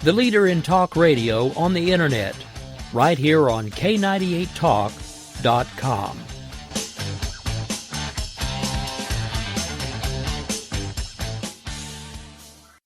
the leader in talk radio on the Internet, right here on K98Talk.com.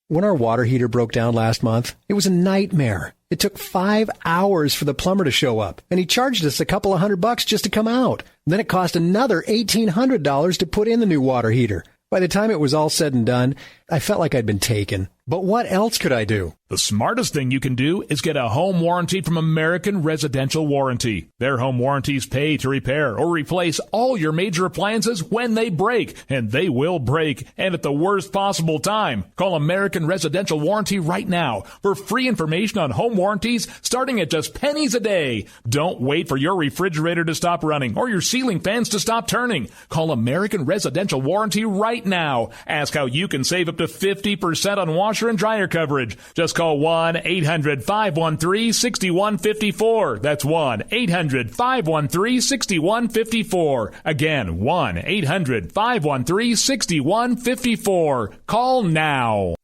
When our water heater broke down last month, it was a nightmare. It took 5 hours for the plumber to show up, and he charged us a couple of $100 just to come out. Then it cost another $1,800 to put in the new water heater. By the time it was all said and done, I felt like I'd been taken. But what else could I do? The smartest thing you can do is get a home warranty from American Residential Warranty. Their home warranties pay to repair or replace all your major appliances when they break, and they will break, and at the worst possible time. Call American Residential Warranty right now for free information on home warranties starting at just pennies a day. Don't wait for your refrigerator to stop running or your ceiling fans to stop turning. Call American Residential Warranty right now. Ask how you can save up to 50% on washer and dryer coverage. Just call 1-800-513-6154. That's 1-800-513-6154. Again, 1-800-513-6154. Call now.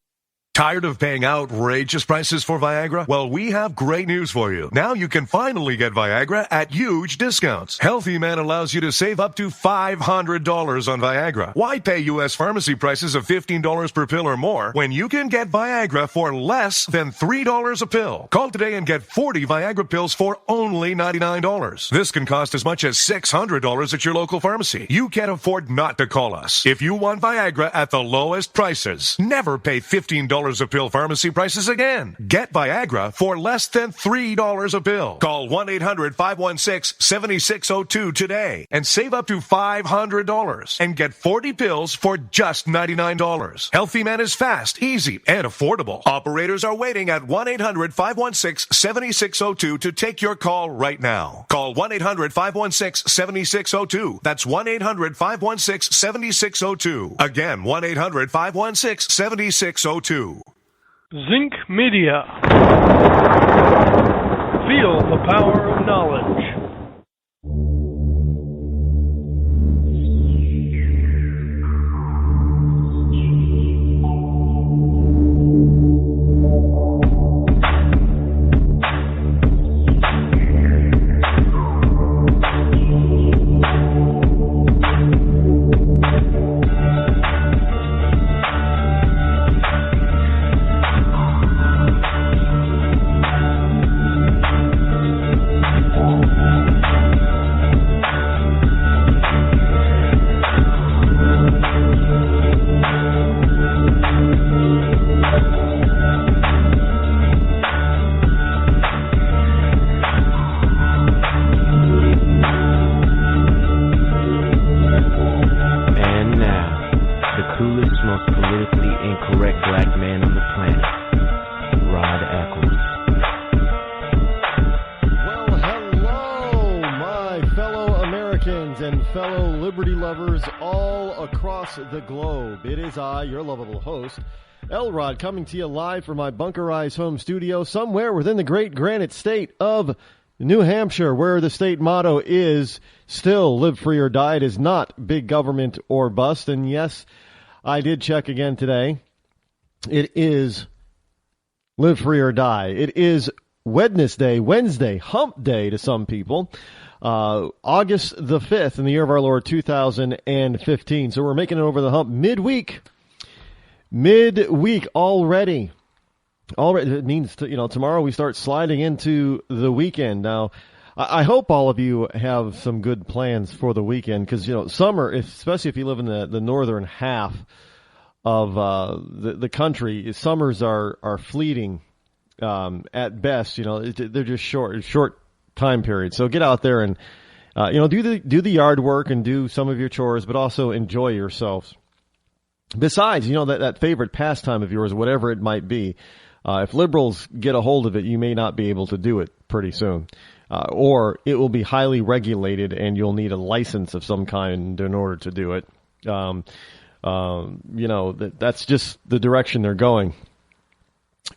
Tired of paying outrageous prices for Viagra? Well, we have great news for you. Now you can finally get Viagra at huge discounts. Healthy Man allows you to save up to $500 on Viagra. Why pay U.S. pharmacy prices of $15 per pill or more when you can get Viagra for less than $3 a pill? Call today and get 40 Viagra pills for only $99. This can cost as much as $600 at your local pharmacy. You can't afford not to call us. If you want Viagra at the lowest prices, never pay $15 a pill pharmacy prices again. Get Viagra for less than $3 a pill. Call 1-800-516-7602 today and save up to $500 and get 40 pills for just $99. Healthy Man is fast, easy, and affordable. Operators are waiting at 1-800-516-7602 to take your call right now. Call 1-800-516-7602. That's 1-800-516-7602. Again, 1-800-516-7602. Zinc Media. Feel the power of knowledge. The globe. It is I, your lovable host, Rod, coming to you live from my bunkerized home studio somewhere within the great granite state of New Hampshire, where the state motto is still live free or die. It is not big government or bust. And yes, I did check again today. It is live free or die. It is Wednesday, hump day to some people. August the 5th in the year of our Lord 2015. So we're making it over the hump midweek already. It means, tomorrow we start sliding into the weekend. Now, I hope all of you have some good plans for the weekend because, summer, especially if you live in the northern half of the country, summers are fleeting at best. They're just short time period. So get out there and, do the yard work and do some of your chores, but also enjoy yourselves. Besides, that favorite pastime of yours, whatever it might be, if liberals get a hold of it, you may not be able to do it pretty soon. Or it will be highly regulated and you'll need a license of some kind in order to do it. That's just the direction they're going.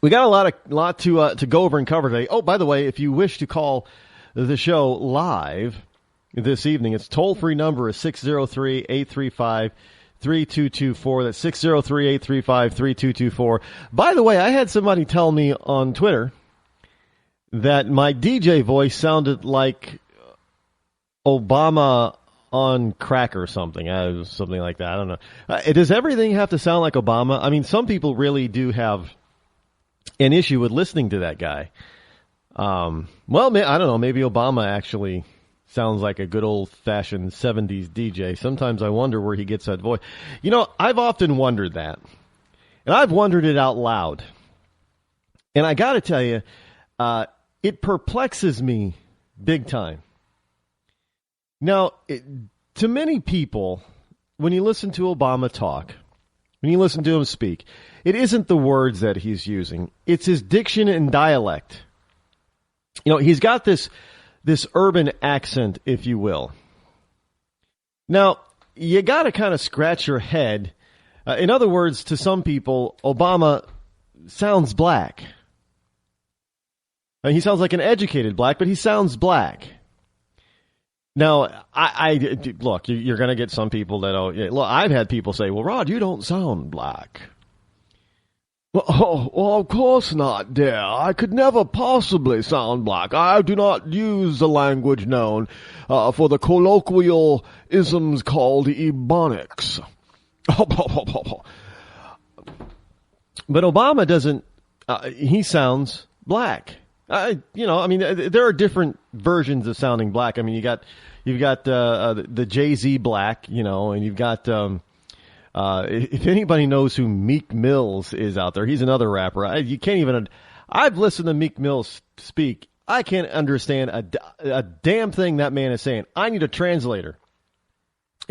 We got a lot to go over and cover today. Oh, by the way, if you wish to call the show live this evening, its toll-free number is 603-835-6767. 3224. That's 603-835-3224. By the way, I had somebody tell me on Twitter that my DJ voice sounded like Obama on crack or something. Something like that. I don't know. Does everything have to sound like Obama? I mean, some people really do have an issue with listening to that guy. Well, I don't know. Maybe Obama actually sounds like a good old-fashioned 70s DJ. Sometimes I wonder where he gets that voice. You know, I've often wondered that. And I've wondered it out loud. And I got to tell you, it perplexes me big time. Now, to many people, when you listen to Obama talk, when you listen to him speak, it isn't the words that he's using. It's his diction and dialect. You know, he's got this urban accent, if you will. Now, you got to kind of scratch your head. In other words, to some people, Obama sounds black. He sounds like an educated black, but he sounds black. Now, look, you're going to get some people that, look, I've had people say, well, Rod, you don't sound black. Well, of course not, dear. I could never possibly sound black. I do not use the language known for the colloquial isms called ebonics. But Obama doesn't, he sounds black. There are different versions of sounding black. I mean, you've got the Jay-Z black, and you've got, if anybody knows who Meek Mills is out there, he's another rapper. I've listened to Meek Mills speak. I can't understand a damn thing that man is saying. I need a translator.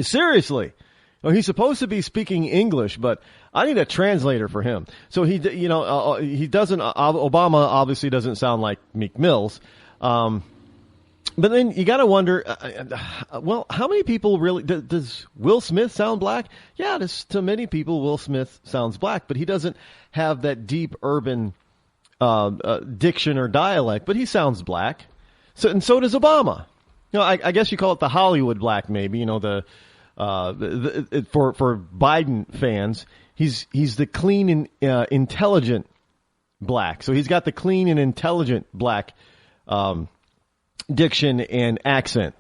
Seriously. He's supposed to be speaking English, but I need a translator for him. So he doesn't, Obama obviously doesn't sound like Meek Mills. But then you got to wonder, well, how many people really, does Will Smith sound black? Yeah, to many people, Will Smith sounds black, but he doesn't have that deep urban diction or dialect, but he sounds black. And so does Obama. I guess you call it the Hollywood black, maybe, for Biden fans. He's the clean and intelligent black. So he's got the clean and intelligent black diction and accent.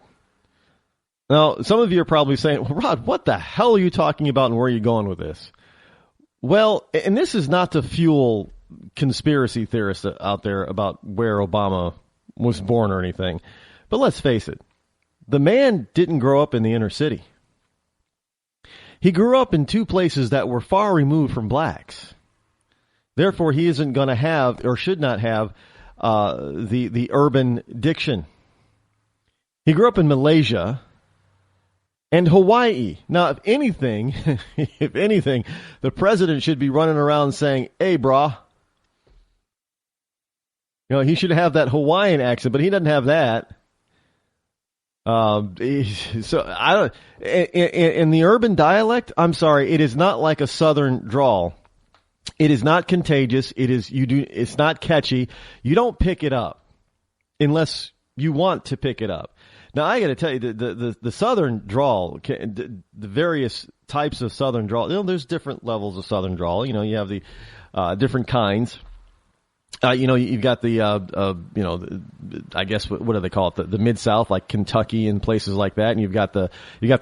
Now, some of you are probably saying, well, Rod, what the hell are you talking about and where are you going with this? Well, and this is not to fuel conspiracy theorists out there about where Obama was born or anything. But let's face it, the man didn't grow up in the inner city. He grew up in two places that were far removed from blacks. Therefore, he isn't going to have or should not have the urban diction. He grew up in Malaysia and Hawaii. Now, if anything, the president should be running around saying, "Hey, brah." He should have that Hawaiian accent, but he doesn't have that. So I don't. In the urban dialect, I'm sorry, it is not like a southern drawl. It is not contagious. It's not catchy. You don't pick it up unless you want to pick it up. Now I got to tell you, the southern drawl, the various types of southern drawl. There's different levels of southern drawl. You have the different kinds. You've got the, I guess what do they call it? The mid-South, like Kentucky and places like that. And you got the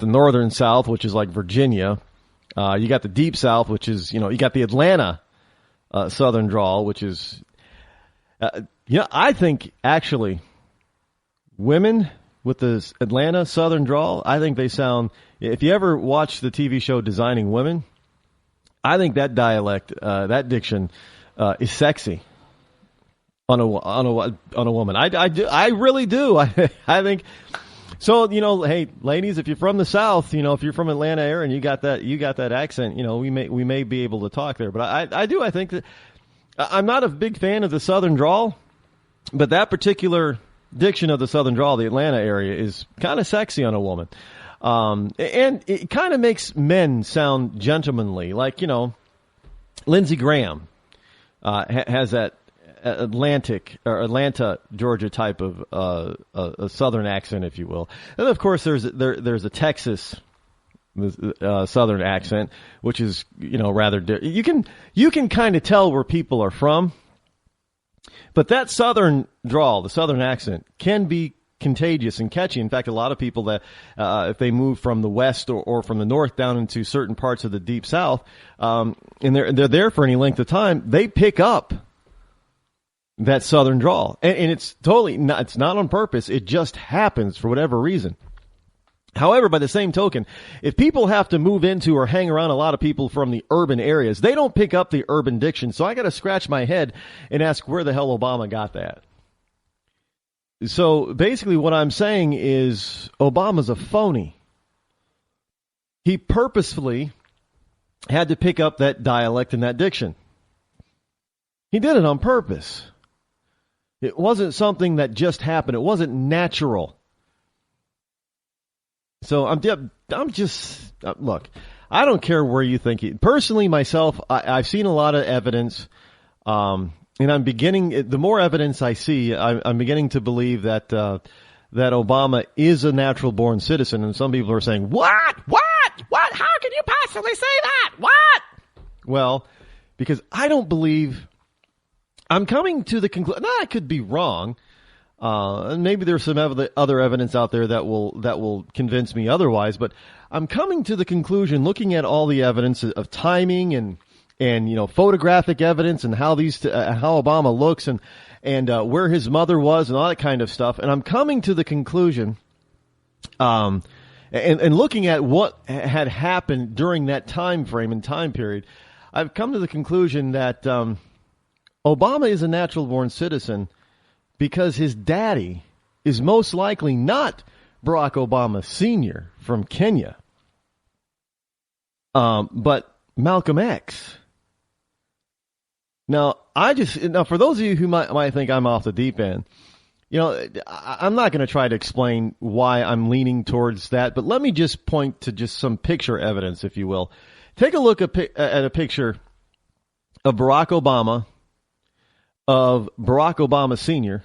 northern South, which is like Virginia. You got the deep South, which is, you got the Atlanta, southern drawl, which is, I think actually women with this Atlanta southern drawl, I think they sound, if you ever watch the TV show Designing Women, I think that dialect, that diction, is sexy. On a woman. I really do. I think so. Hey, ladies, if you're from the South, if you're from Atlanta area and you got that accent, we may be able to talk there. But I think that I'm not a big fan of the Southern drawl, but that particular diction of the Southern drawl, the Atlanta area, is kind of sexy on a woman. And it kind of makes men sound gentlemanly, like, Lindsey Graham, has that Atlanta, Georgia type of a southern accent, if you will. And of course, there's a Texas the southern accent, which is, rather you can kind of tell where people are from. But that southern drawl, the southern accent, can be contagious and catchy. In fact, a lot of people that if they move from the west or from the north down into certain parts of the deep south, and they're there for any length of time, they pick up that southern drawl, and it's totally not, it's not on purpose. It just happens for whatever reason. However, by the same token, if people have to move into or hang around a lot of people from the urban areas, they don't pick up the urban diction. So I got to scratch my head and ask where the hell Obama got that. So basically what I'm saying is Obama's a phony. He purposefully had to pick up that dialect and that diction. He did it on purpose. It wasn't something that just happened. It wasn't natural. So I'm just, look, I don't care where you think he, personally myself, I've seen a lot of evidence, and I'm beginning, the more evidence I see, I'm beginning to believe that Obama is a natural born citizen. And some people are saying, what? How can you possibly say that? What? Well, because I don't believe, I'm coming to the conclusion, I could be wrong. And maybe there's some other evidence out there that will convince me otherwise, but I'm coming to the conclusion, looking at all the evidence of timing and photographic evidence and how how Obama looks and where his mother was and all that kind of stuff, and I'm coming to the conclusion, and looking at what had happened during that time frame and time period, I've come to the conclusion that Obama is a natural born citizen. Because his daddy is most likely not Barack Obama Sr. from Kenya, but Malcolm X. Now, for those of you who might think I'm off the deep end, I'm not going to try to explain why I'm leaning towards that, but let me just point to just some picture evidence, if you will. Take a look at a picture of Barack Obama, Sr.,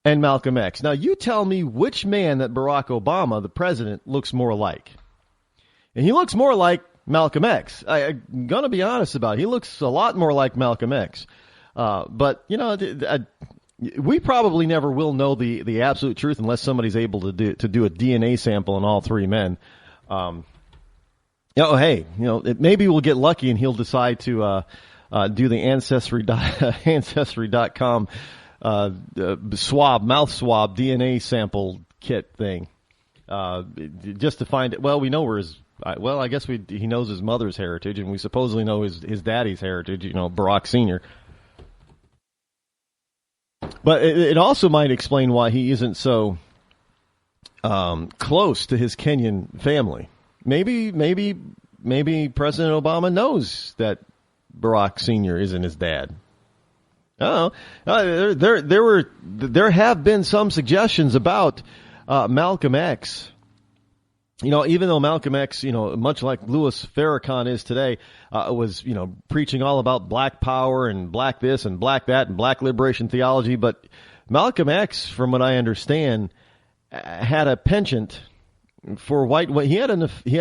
and Malcolm X. Now, you tell me which man that Barack Obama, the president, looks more like. And he looks more like Malcolm X. I'm going to be honest about it. He looks a lot more like Malcolm X. But we probably never will know the absolute truth unless somebody's able to do a DNA sample on all three men. Maybe we'll get lucky and he'll decide to do the Ancestry.com mouth swab DNA sample kit thing, just to find it. Well, we know where I guess he knows his mother's heritage, and we supposedly know his daddy's heritage, Barack Sr. But it also might explain why he isn't so close to his Kenyan family. Maybe President Obama knows that Barack Sr. isn't his dad. There have been some suggestions about Malcolm X. Even though Malcolm X, much like Louis Farrakhan is today, was preaching all about black power and black this and black that and black liberation theology, but Malcolm X, from what I understand, had a penchant for white. He had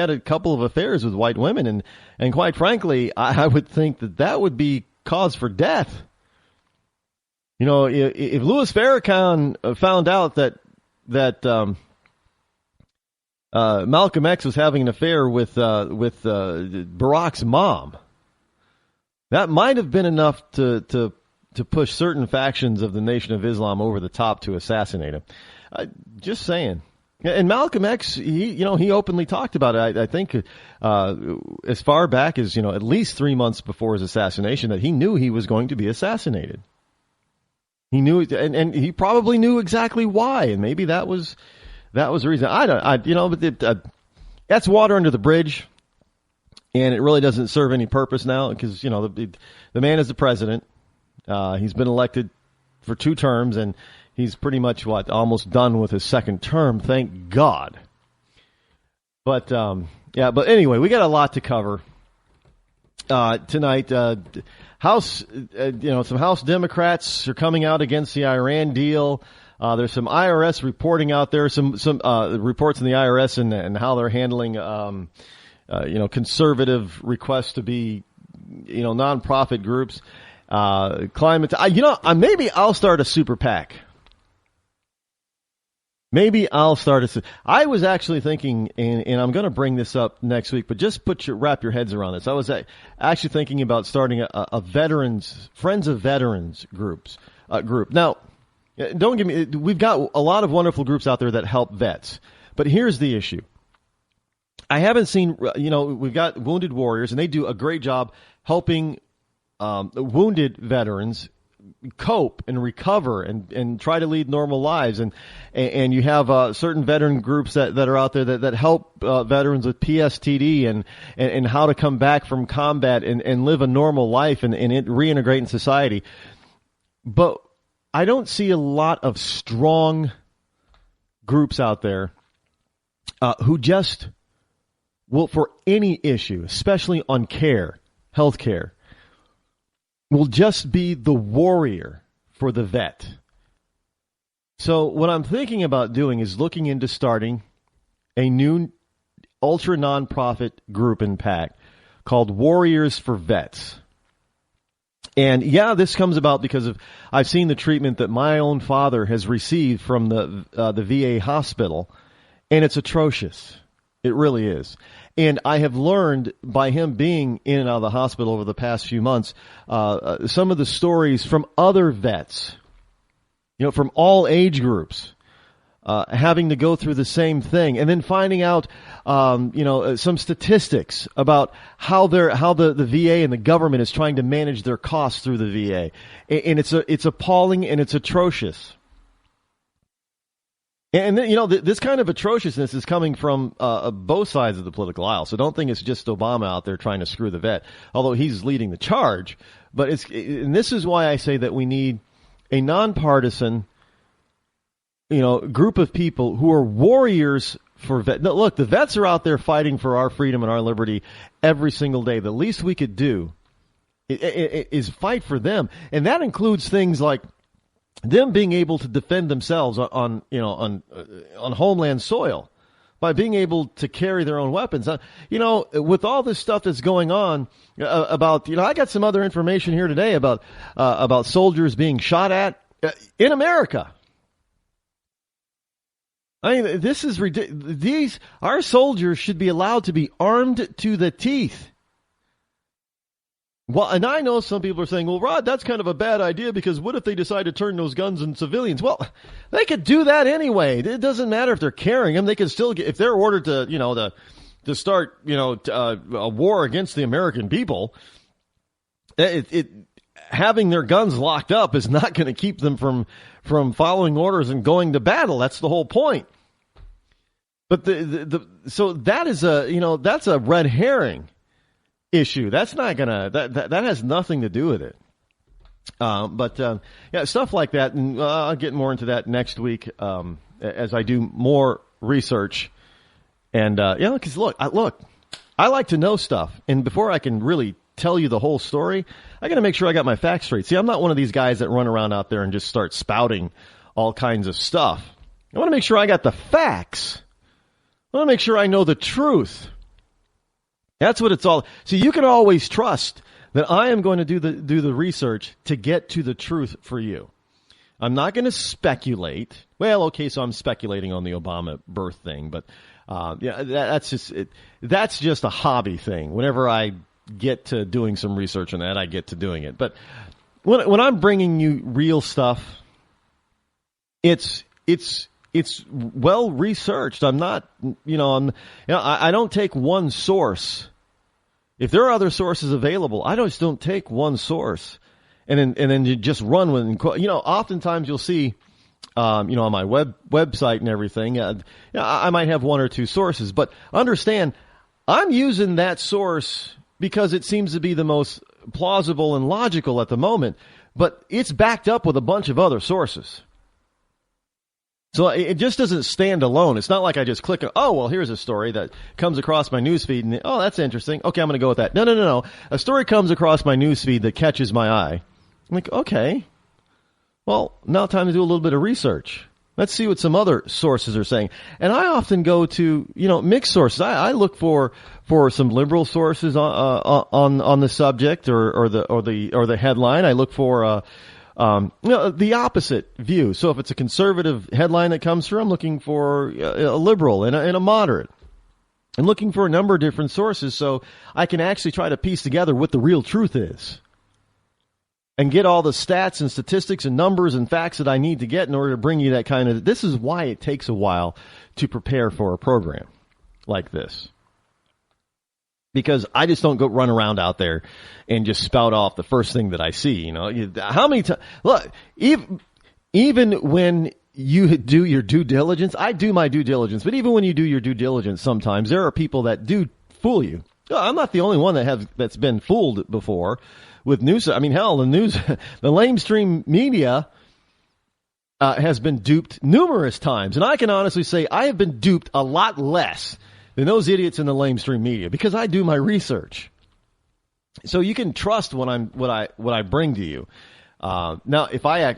a couple of affairs with white women, and quite frankly, I would think that would be cause for death. If Louis Farrakhan found out that Malcolm X was having an affair with Barack's mom, that might have been enough to push certain factions of the Nation of Islam over the top to assassinate him. Just saying. And Malcolm X, he openly talked about it. I think as far back as at least 3 months before his assassination, that he knew he was going to be assassinated. He knew, and he probably knew exactly why, and maybe that was the reason. That's water under the bridge, and it really doesn't serve any purpose now because the man is the president. He's been elected for 2 terms, and he's pretty much almost done with his second term. Thank God. But but anyway, we got a lot to cover tonight. Some House Democrats are coming out against the Iran deal. There's some IRS reporting out there, some reports in the IRS and how they're handling, conservative requests to be, nonprofit groups, climate. Maybe I'll start a super PAC. Maybe I'll start I was actually thinking, and I'm going to bring this up next week, but just wrap your heads around this. I was actually thinking about starting a Friends of Veterans group. Now, don't get me, we've got a lot of wonderful groups out there that help vets, but here's the issue. I haven't seen, we've got Wounded Warriors, and they do a great job helping wounded veterans cope and recover and try to lead normal lives. And you have certain veteran groups that are out there that help veterans with PSTD and how to come back from combat and live a normal life and reintegrate in society. But I don't see a lot of strong groups out there who just will, for any issue, especially on health care, will just be the warrior for the vet. So what I'm thinking about doing is looking into starting a new ultra nonprofit group and PAC called Warriors for Vets. And yeah, this comes about because I've seen the treatment that my own father has received from the VA hospital, and it's atrocious. It really is. And I have learned by him being in and out of the hospital over the past few months, some of the stories from other vets, from all age groups, having to go through the same thing, and then finding out, some statistics about how the VA and the government is trying to manage their costs through the VA, and it's appalling and it's atrocious. And this kind of atrociousness is coming from both sides of the political aisle. So don't think it's just Obama out there trying to screw the vet, although he's leading the charge. But and this is why I say that we need a nonpartisan, group of people who are warriors for vets. Now, look, the vets are out there fighting for our freedom and our liberty every single day. The least we could do is fight for them, and that includes things like them being able to defend themselves on homeland soil by being able to carry their own weapons. With all this stuff that's going on about, I got some other information here today about soldiers being shot at in America. I mean, this is ridiculous. Our soldiers should be allowed to be armed to the teeth. Well, and I know some people are saying, well, Rod, that's kind of a bad idea because what if they decide to turn those guns on civilians? Well, they could do that anyway. It doesn't matter if they're carrying them. They can still get, if they're ordered to start, a war against the American people, having their guns locked up is not going to keep them from following orders and going to battle. That's the whole point. But so that is that's a red herring issue. That's not gonna, that has nothing to do with it. But stuff like that, and I'll get more into that next week as I do more research. And because look, I like to know stuff, and before I can really tell you the whole story, I got to make sure I got my facts straight. See, I'm not one of these guys that run around out there and just start spouting all kinds of stuff. I want to make sure I got the facts. I want to make sure I know the truth. That's what it's all. So you can always trust that I am going to do the research to get to the truth for you. I'm not going to speculate. Well, okay, so I'm speculating on the Obama birth thing, but that's just a hobby thing. Whenever I get to doing some research on that, I get to doing it. But when I'm bringing you real stuff, it's well researched. I'm not, I don't take one source. If there are other sources available, I just don't take one source and then you just run with it. Oftentimes you'll see, on my website and everything, I might have one or two sources, but understand I'm using that source because it seems to be the most plausible and logical at the moment, but it's backed up with a bunch of other sources. So it just doesn't stand alone. It's not like I just click, oh, well, here's a story that comes across my newsfeed, and, oh, that's interesting. Okay, I'm going to go with that. No. A story comes across my newsfeed that catches my eye. I'm like, okay, well, now time to do a little bit of research. Let's see what some other sources are saying. And I often go to, mixed sources. I look for some liberal sources on the subject or the headline. I look for the opposite view. So if it's a conservative headline that comes through, I'm looking for a liberal and a moderate. I'm looking for a number of different sources so I can actually try to piece together what the real truth is and get all the stats and statistics and numbers and facts that I need to get in order to bring you that kind of... This is why it takes a while to prepare for a program like this. Because I just don't go run around out there and just spout off the first thing that I see. How many times... Look, even when you do your due diligence, I do my due diligence, but even when you do your due diligence, sometimes there are people that do fool you. I'm not the only one that's been fooled before with news. I mean, hell, the lamestream media has been duped numerous times, and I can honestly say I have been duped a lot less than those idiots in the lamestream media because I do my research. So you can trust what I bring to you. Now, if I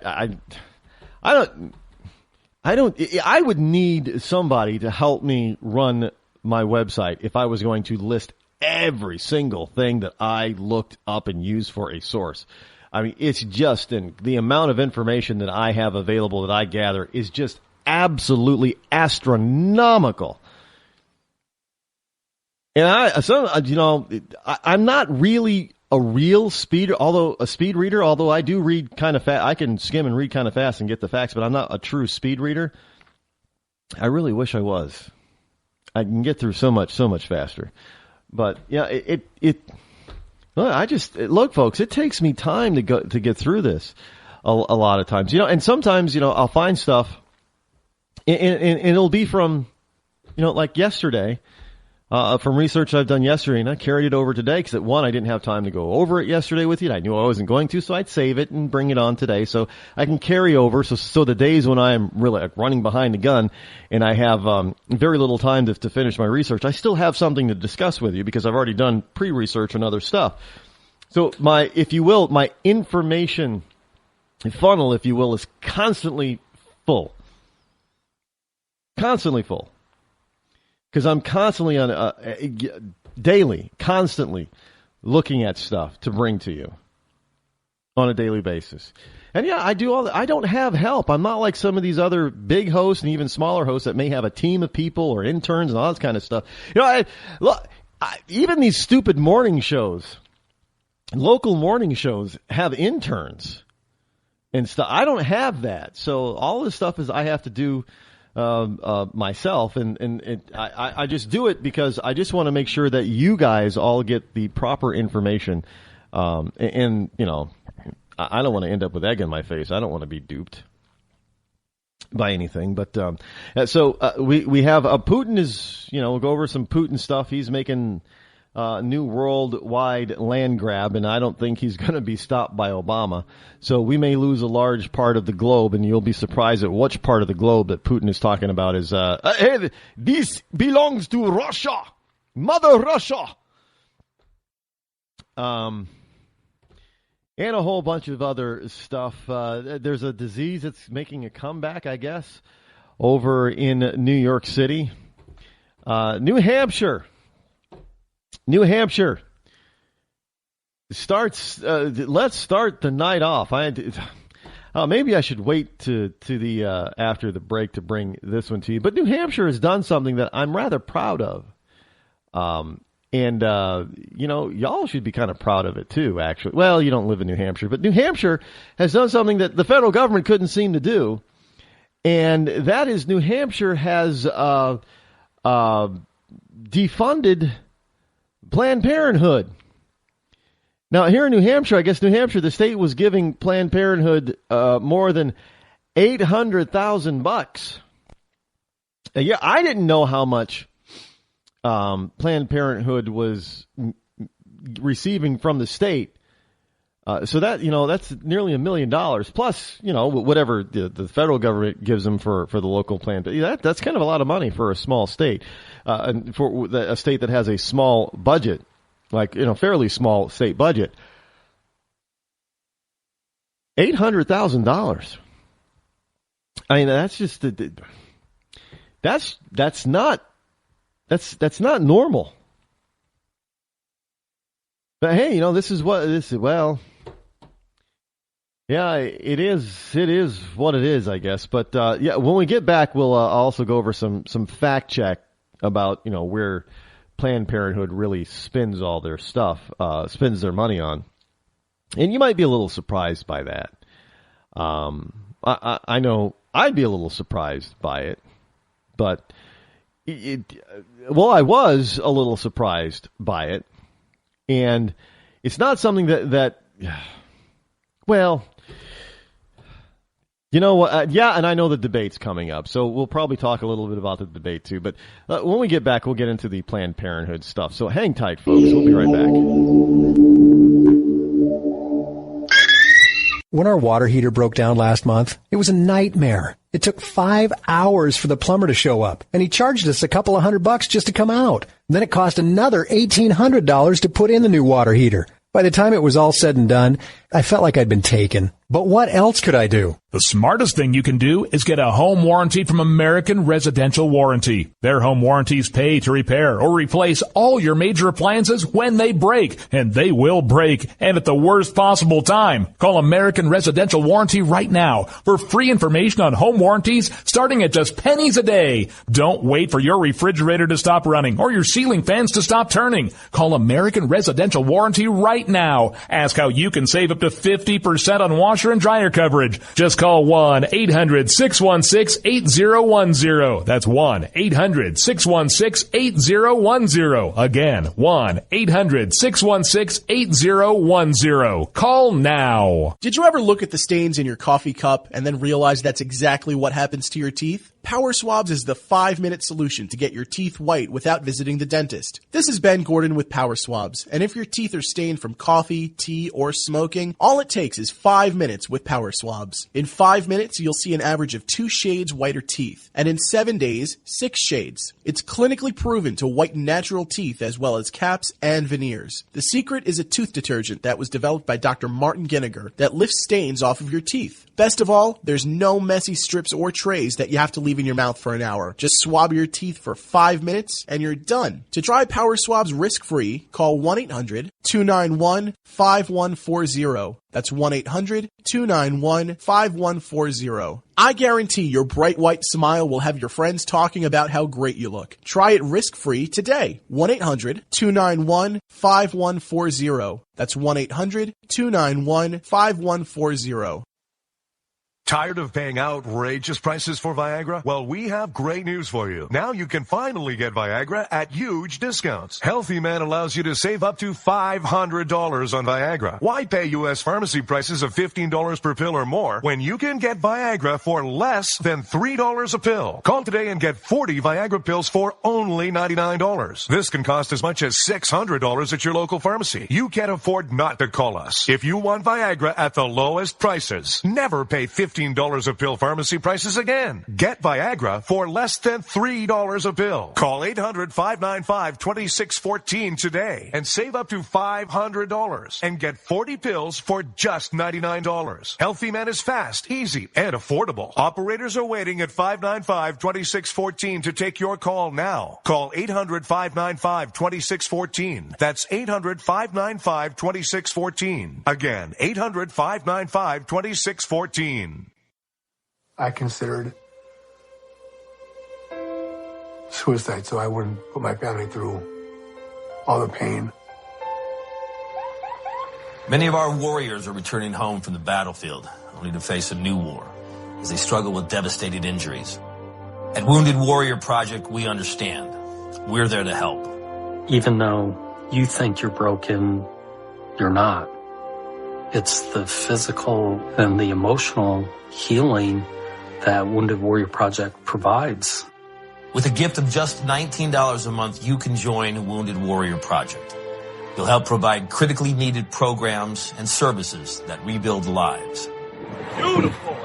would need somebody to help me run my website if I was going to list every single thing that I looked up and used for a source. I mean, it's just the amount of information that I have available that I gather is just absolutely astronomical. And I'm not really a real speed reader, although I do read kind of fast. I can skim and read kind of fast and get the facts, but I'm not a true speed reader. I really wish I was. I can get through so much faster. But yeah, look, folks, it takes me time to get through this a lot of times, and sometimes, I'll find stuff and it'll be from, like yesterday, from research I've done yesterday, and I carried it over today because I didn't have time to go over it yesterday with you. And I knew I wasn't going to, so I'd save it and bring it on today so I can carry over. So the days when I'm really running behind the gun and I have very little time to finish my research, I still have something to discuss with you because I've already done pre-research and other stuff. So my information funnel, if you will, is constantly full. Constantly full. Because I'm constantly constantly looking at stuff to bring to you on a daily basis. And yeah, I do I don't have help. I'm not like some of these other big hosts and even smaller hosts that may have a team of people or interns and all that kind of stuff. Even these stupid morning shows, local morning shows have interns and stuff. I don't have that. So all this stuff is I have to do myself, and I just do it because I just want to make sure that you guys all get the proper information. And I don't want to end up with egg in my face. I don't want to be duped by anything. But so we have Putin is, we'll go over some Putin stuff. He's making new worldwide land grab, and I don't think he's going to be stopped by Obama. So we may lose a large part of the globe, and you'll be surprised at which part of the globe that Putin is talking about is, hey, this belongs to Russia, Mother Russia. And a whole bunch of other stuff. There's a disease that's making a comeback, I guess, over in New York City. New Hampshire starts. Let's start the night off. Maybe I should wait to the after the break to bring this one to you. But New Hampshire has done something that I'm rather proud of. And y'all should be kind of proud of it too, actually. Well, you don't live in New Hampshire, but New Hampshire has done something that the federal government couldn't seem to do. And that is New Hampshire has defunded Planned Parenthood. Now, here in New Hampshire, I guess New Hampshire, the state was giving Planned Parenthood more than $800,000. Yeah, I didn't know how much Planned Parenthood was receiving from the state. So that, that's nearly $1 million plus, whatever the federal government gives them for the local plan. That's kind of a lot of money for a small state, and for a state that has a small budget, like, fairly small state budget. $800,000. I mean, that's just that's not normal. But hey, this is what this is. Well, yeah, it is what it is, I guess. But yeah, when we get back, we'll also go over some fact check about where Planned Parenthood really spends all their stuff, spends their money on, and you might be a little surprised by that. I know I'd be a little surprised by it, but I was a little surprised by it, and it's not something that well, yeah, and I know the debate's coming up, so we'll probably talk a little bit about the debate too, but when we get back, we'll get into the Planned Parenthood stuff, so hang tight, folks. We'll be right back. When our water heater broke down last month, it was a nightmare. It took 5 hours for the plumber to show up, and he charged us a couple of $100 just to come out. And then it cost another $1,800 to put in the new water heater. By the time it was all said and done, I felt like I'd been taken. But what else could I do? The smartest thing you can do is get a home warranty from American Residential Warranty. Their home warranties pay to repair or replace all your major appliances when they break, and they will break, and at the worst possible time. Call American Residential Warranty right now for free information on home warranties starting at just pennies a day. Don't wait for your refrigerator to stop running or your ceiling fans to stop turning. Call American Residential Warranty right now. Ask how you can save up to 50% on washer and dryer coverage. Just call 1-800-616-8010. That's 1-800-616-8010. Again, 1-800-616-8010. Call now. Did you ever look at the stains in your coffee cup and then realize that's exactly what happens to your teeth? Power Swabs is the 5-minute solution to get your teeth white without visiting the dentist. This is Ben Gordon with Power Swabs, and if your teeth are stained from coffee, tea, or smoking, all it takes is 5 minutes with Power Swabs. In 5 minutes, you'll see an average of 2 shades whiter teeth, and in 7 days, 6 shades. It's clinically proven to whiten natural teeth as well as caps and veneers. The secret is a tooth detergent that was developed by Dr. Martin Ginniger that lifts stains off of your teeth. Best of all, there's no messy strips or trays that you have to leave in your mouth for an hour. Just swab your teeth for 5 minutes and you're done. To try Power Swabs risk-free, call 1-800-291-5140. That's 1-800-291-5140. I guarantee your bright white smile will have your friends talking about how great you look. Try it risk-free today. 1-800-291-5140. That's 1-800-291-5140. Tired of paying outrageous prices for Viagra? Well, we have great news for you. Now you can finally get Viagra at huge discounts. Healthy Man allows you to save up to $500 on Viagra. Why pay U.S. pharmacy prices of $15 per pill or more when you can get Viagra for less than $3 a pill? Call today and get 40 Viagra pills for only $99. This can cost as much as $600 at your local pharmacy. You can't afford not to call us. If you want Viagra at the lowest prices, never pay $15 a pill pharmacy prices again. Get Viagra for less than $3 a pill. Call 800-595-2614 today and save up to $500 and get 40 pills for just $99. Healthy Man is fast, easy, and affordable. Operators are waiting at 595-2614 to take your call now. Call 800-595-2614. That's 800-595-2614. Again, 800-595-2614. I considered suicide so I wouldn't put my family through all the pain. Many of our warriors are returning home from the battlefield, only to face a new war as they struggle with devastating injuries. At Wounded Warrior Project, we understand. We're there to help. Even though you think you're broken, you're not. It's the physical and the emotional healing that Wounded Warrior Project provides. With a gift of just $19 a month, you can join Wounded Warrior Project. You'll help provide critically needed programs and services that rebuild lives. Beautiful.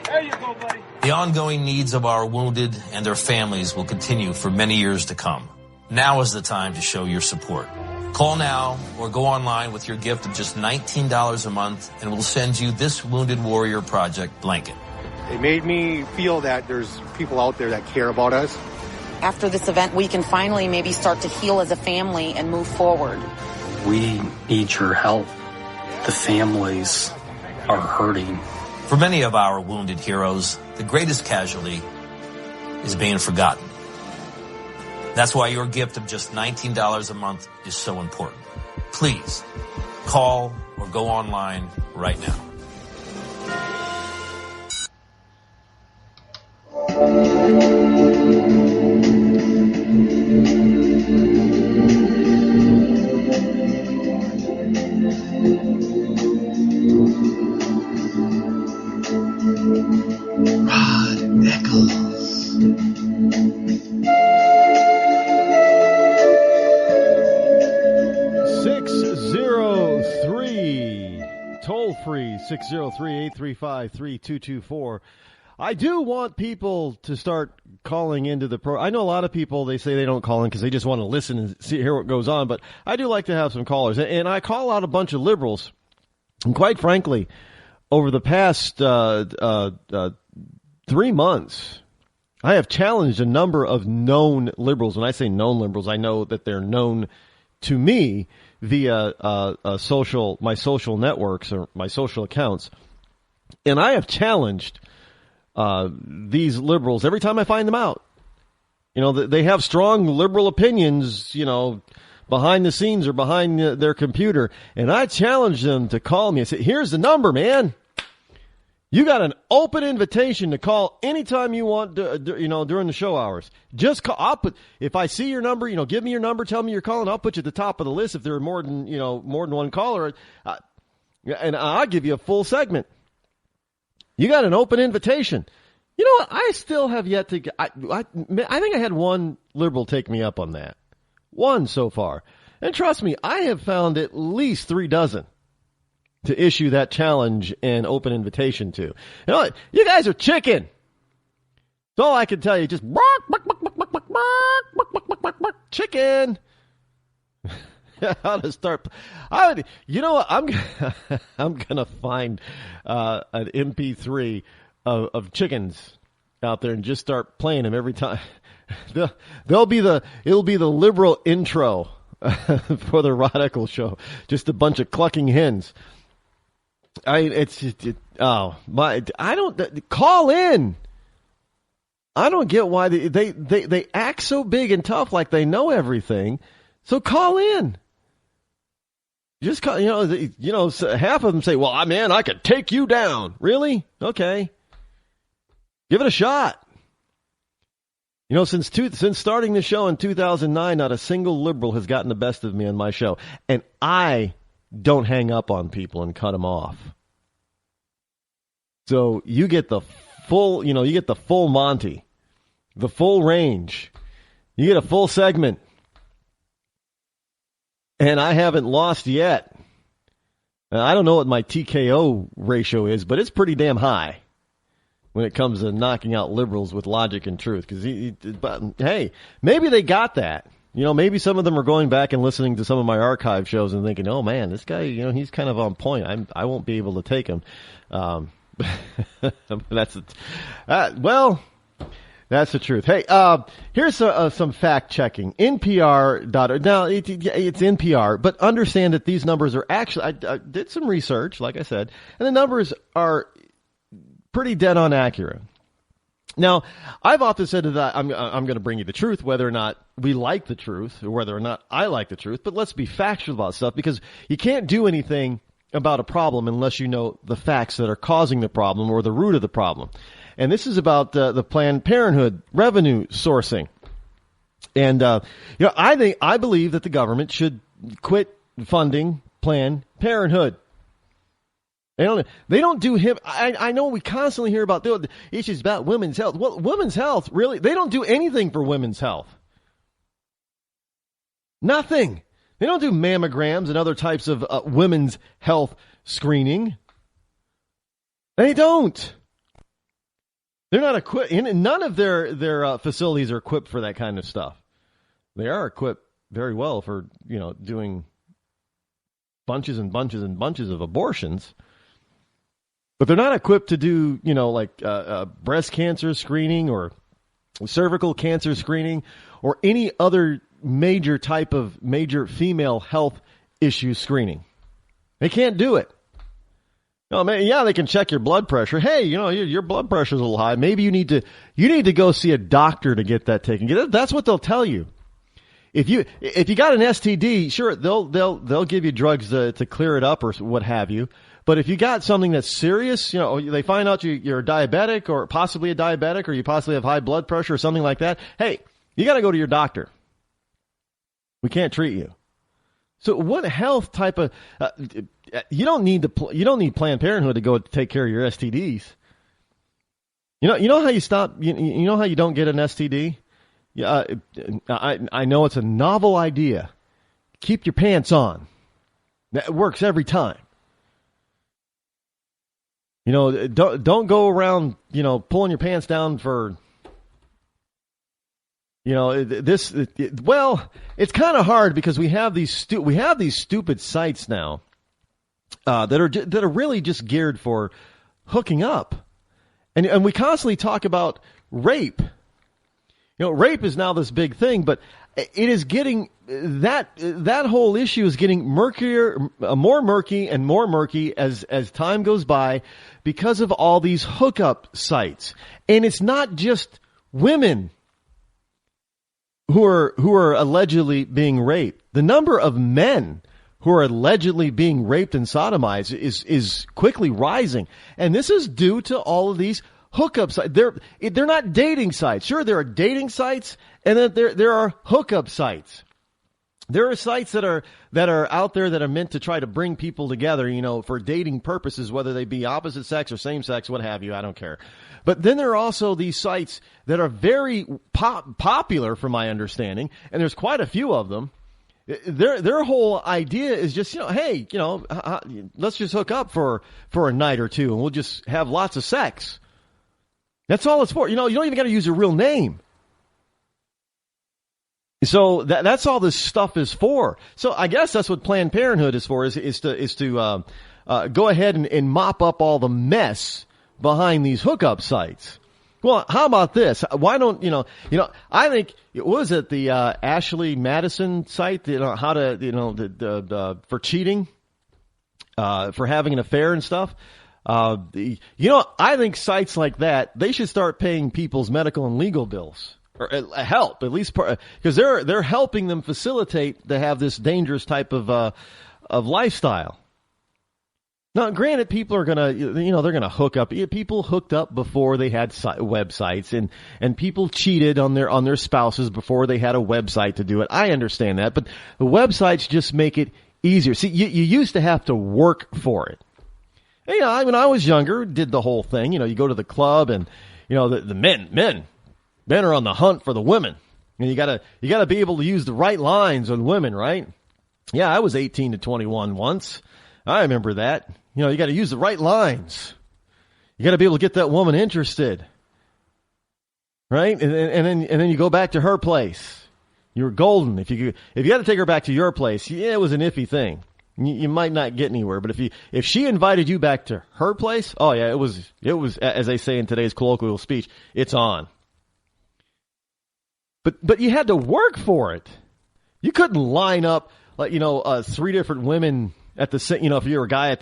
There you go, buddy. The ongoing needs of our wounded and their families will continue for many years to come. Now is the time to show your support. Call now or go online with your gift of just $19 a month and we'll send you this Wounded Warrior Project blanket. It made me feel that there's people out there that care about us. After this event, we can finally maybe start to heal as a family and move forward. We need your help. The families are hurting. For many of our wounded heroes, the greatest casualty is being forgotten. That's why your gift of just $19 a month is so important. Please call or go online right now. Rod Eccles. 603 toll free 603-835-3224. I do want people to start calling into the pro. I know a lot of people, they say they don't call in because they just want to listen and hear what goes on, but I do like to have some callers. And I call out a bunch of liberals. And quite frankly, over the past 3 months, I have challenged a number of known liberals. When I say known liberals, I know that they're known to me via my social networks or my social accounts. And I have challenged these liberals every time I find them out. You know, they have strong liberal opinions, you know, behind the scenes or behind their computer. And I challenge them to call me. I say, here's the number, man. You got an open invitation to call anytime you want, you know, during the show hours. Just call. If I see your number, you know, give me your number, tell me you're calling. I'll put you at the top of the list if there are more than one caller. And I'll give you a full segment. You got an open invitation. You know what? I still have yet to. I think I had one liberal take me up on that. One so far. And trust me, I have found at least 3 dozen to issue that challenge and open invitation to. You know what? You guys are chicken. That's all I can tell you. Just chicken. How to start? You know what? I'm gonna find an MP3 of chickens out there and just start playing them every time. It'll be the liberal intro for the Rod Eccles Show. Just a bunch of clucking hens. I don't call in. I don't get why they act so big and tough like they know everything. So call in. Just call, half of them say, "Well, man, I could take you down." Really? Okay. Give it a shot. You know, since starting the show in 2009, not a single liberal has gotten the best of me on my show. And I don't hang up on people and cut them off. So you get the full, you get the full Monty, the full range. You get a full segment. And I haven't lost yet. I don't know what my TKO ratio is, but it's pretty damn high when it comes to knocking out liberals with logic and truth. But hey, maybe they got that. You know, maybe some of them are going back and listening to some of my archive shows and thinking, "Oh man, this guy, he's kind of on point. I won't be able to take him." That's the truth. Hey, here's some fact checking. NPR. Now it's NPR, but understand that these numbers are actually. I did some research, like I said, and the numbers are pretty dead on accurate. Now, I've often said that I'm going to bring you the truth, whether or not we like the truth, or whether or not I like the truth. But let's be factual about stuff, because you can't do anything about a problem unless you know the facts that are causing the problem or the root of the problem. And this is about the Planned Parenthood revenue sourcing. And I believe that the government should quit funding Planned Parenthood. They don't do him. I know we constantly hear about the issues about women's health. Well, women's health, really, they don't do anything for women's health. Nothing. They don't do mammograms and other types of women's health screening. They don't. They're not equipped. None of their facilities are equipped for that kind of stuff. They are equipped very well for, doing bunches and bunches and bunches of abortions. But they're not equipped to do, breast cancer screening or cervical cancer screening or any other major type of major female health issue screening. They can't do it. No, man, yeah, they can check your blood pressure. Hey, your blood pressure's a little high. Maybe you need to go see a doctor to get that taken. That's what they'll tell you. If you got an STD, sure, they'll give you drugs to clear it up or what have you. But if you got something that's serious, they find out you're diabetic or possibly a diabetic or you possibly have high blood pressure or something like that, hey, you got to go to your doctor. We can't treat you. So what health type of you don't need Planned Parenthood to go take care of your STDs. You know how you stop. You know how you don't get an STD. Yeah, I know it's a novel idea. Keep your pants on. That works every time. Don't go around, pulling your pants down for, this. It's kind of hard because we have these stupid sites now that are really just geared for hooking up, and we constantly talk about rape. Rape is now this big thing, but it is getting that whole issue is getting more murky and more murky as time goes by because of all these hookup sites. And it's not just women who are allegedly being raped. The number of men who are allegedly being raped and sodomized is quickly rising. And this is due to all of these hookup sites. They're not dating sites. Sure, there are dating sites, and then there are hookup sites. There are sites that are out there that are meant to try to bring people together, for dating purposes, whether they be opposite sex or same sex, what have you. I don't care. But then there are also these sites that are very popular, from my understanding, and there's quite a few of them. Their whole idea is just, hey, let's just hook up for a night or two, and we'll just have lots of sex. That's all it's for. You don't even got to use your real name. So that's all this stuff is for. So I guess that's what Planned Parenthood is for, is to go ahead and mop up all the mess behind these hookup sites. Well, how about this? Why don't, I think, was it the Ashley Madison site, how to, for cheating, for having an affair and stuff? I think sites like that, they should start paying people's medical and legal bills. Or help, at least, because they're helping them facilitate to have this dangerous type of lifestyle. Now, granted, people are gonna, they're gonna hook up. People hooked up before they had websites, and people cheated on their spouses before they had a website to do it. I understand that, but the websites just make it easier. See, you used to have to work for it. And, when I was younger, did the whole thing. You go to the club, and the men are on the hunt for the women. And you gotta be able to use the right lines on women, right? Yeah, I was 18 to 21 once. I remember that. You gotta use the right lines. You gotta be able to get that woman interested. Right? And then you go back to her place. You're golden. If you got to take her back to your place, yeah, it was an iffy thing. You might not get anywhere, but if she invited you back to her place, oh yeah, it was, as they say in today's colloquial speech, it's on. But you had to work for it. You couldn't line up three different women at the same, if you're a guy on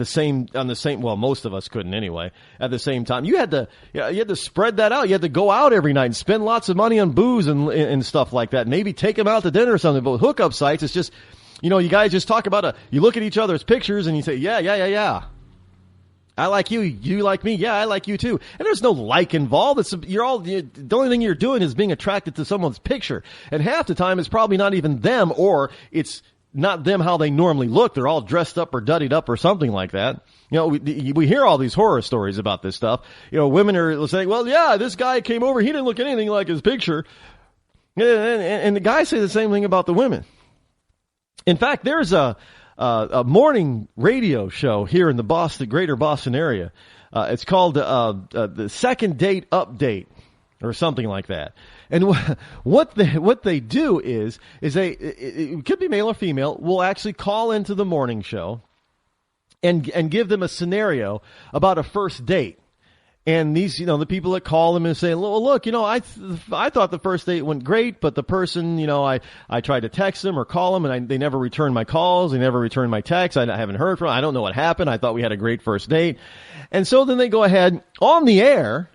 the same, well, most of us couldn't anyway, at the same time. You had to spread that out. You had to go out every night and spend lots of money on booze and stuff like that. Maybe take them out to dinner or something. But with hookup sites, it's just, you guys just talk about you look at each other's pictures and you say, yeah. I like you. You like me. Yeah, I like you too. And there's no like involved. The only thing you're doing is being attracted to someone's picture. And half the time it's probably not even them, or it's not them how they normally look. They're all dressed up or duddied up or something like that. We hear all these horror stories about this stuff. Women are saying, well, yeah, this guy came over. He didn't look anything like his picture. And the guys say the same thing about the women. In fact, there's a morning radio show here in the greater Boston area. It's called the Second Date Update or something like that. And what they do is it could be male or female, will actually call into the morning show and give them a scenario about a first date. And these, the people that call them and say, well, look, I thought the first date went great, but the person, I tried to text them or call them and they never returned my calls. They never returned my texts. I haven't heard from them. I don't know what happened. I thought we had a great first date. And so then they go ahead on the air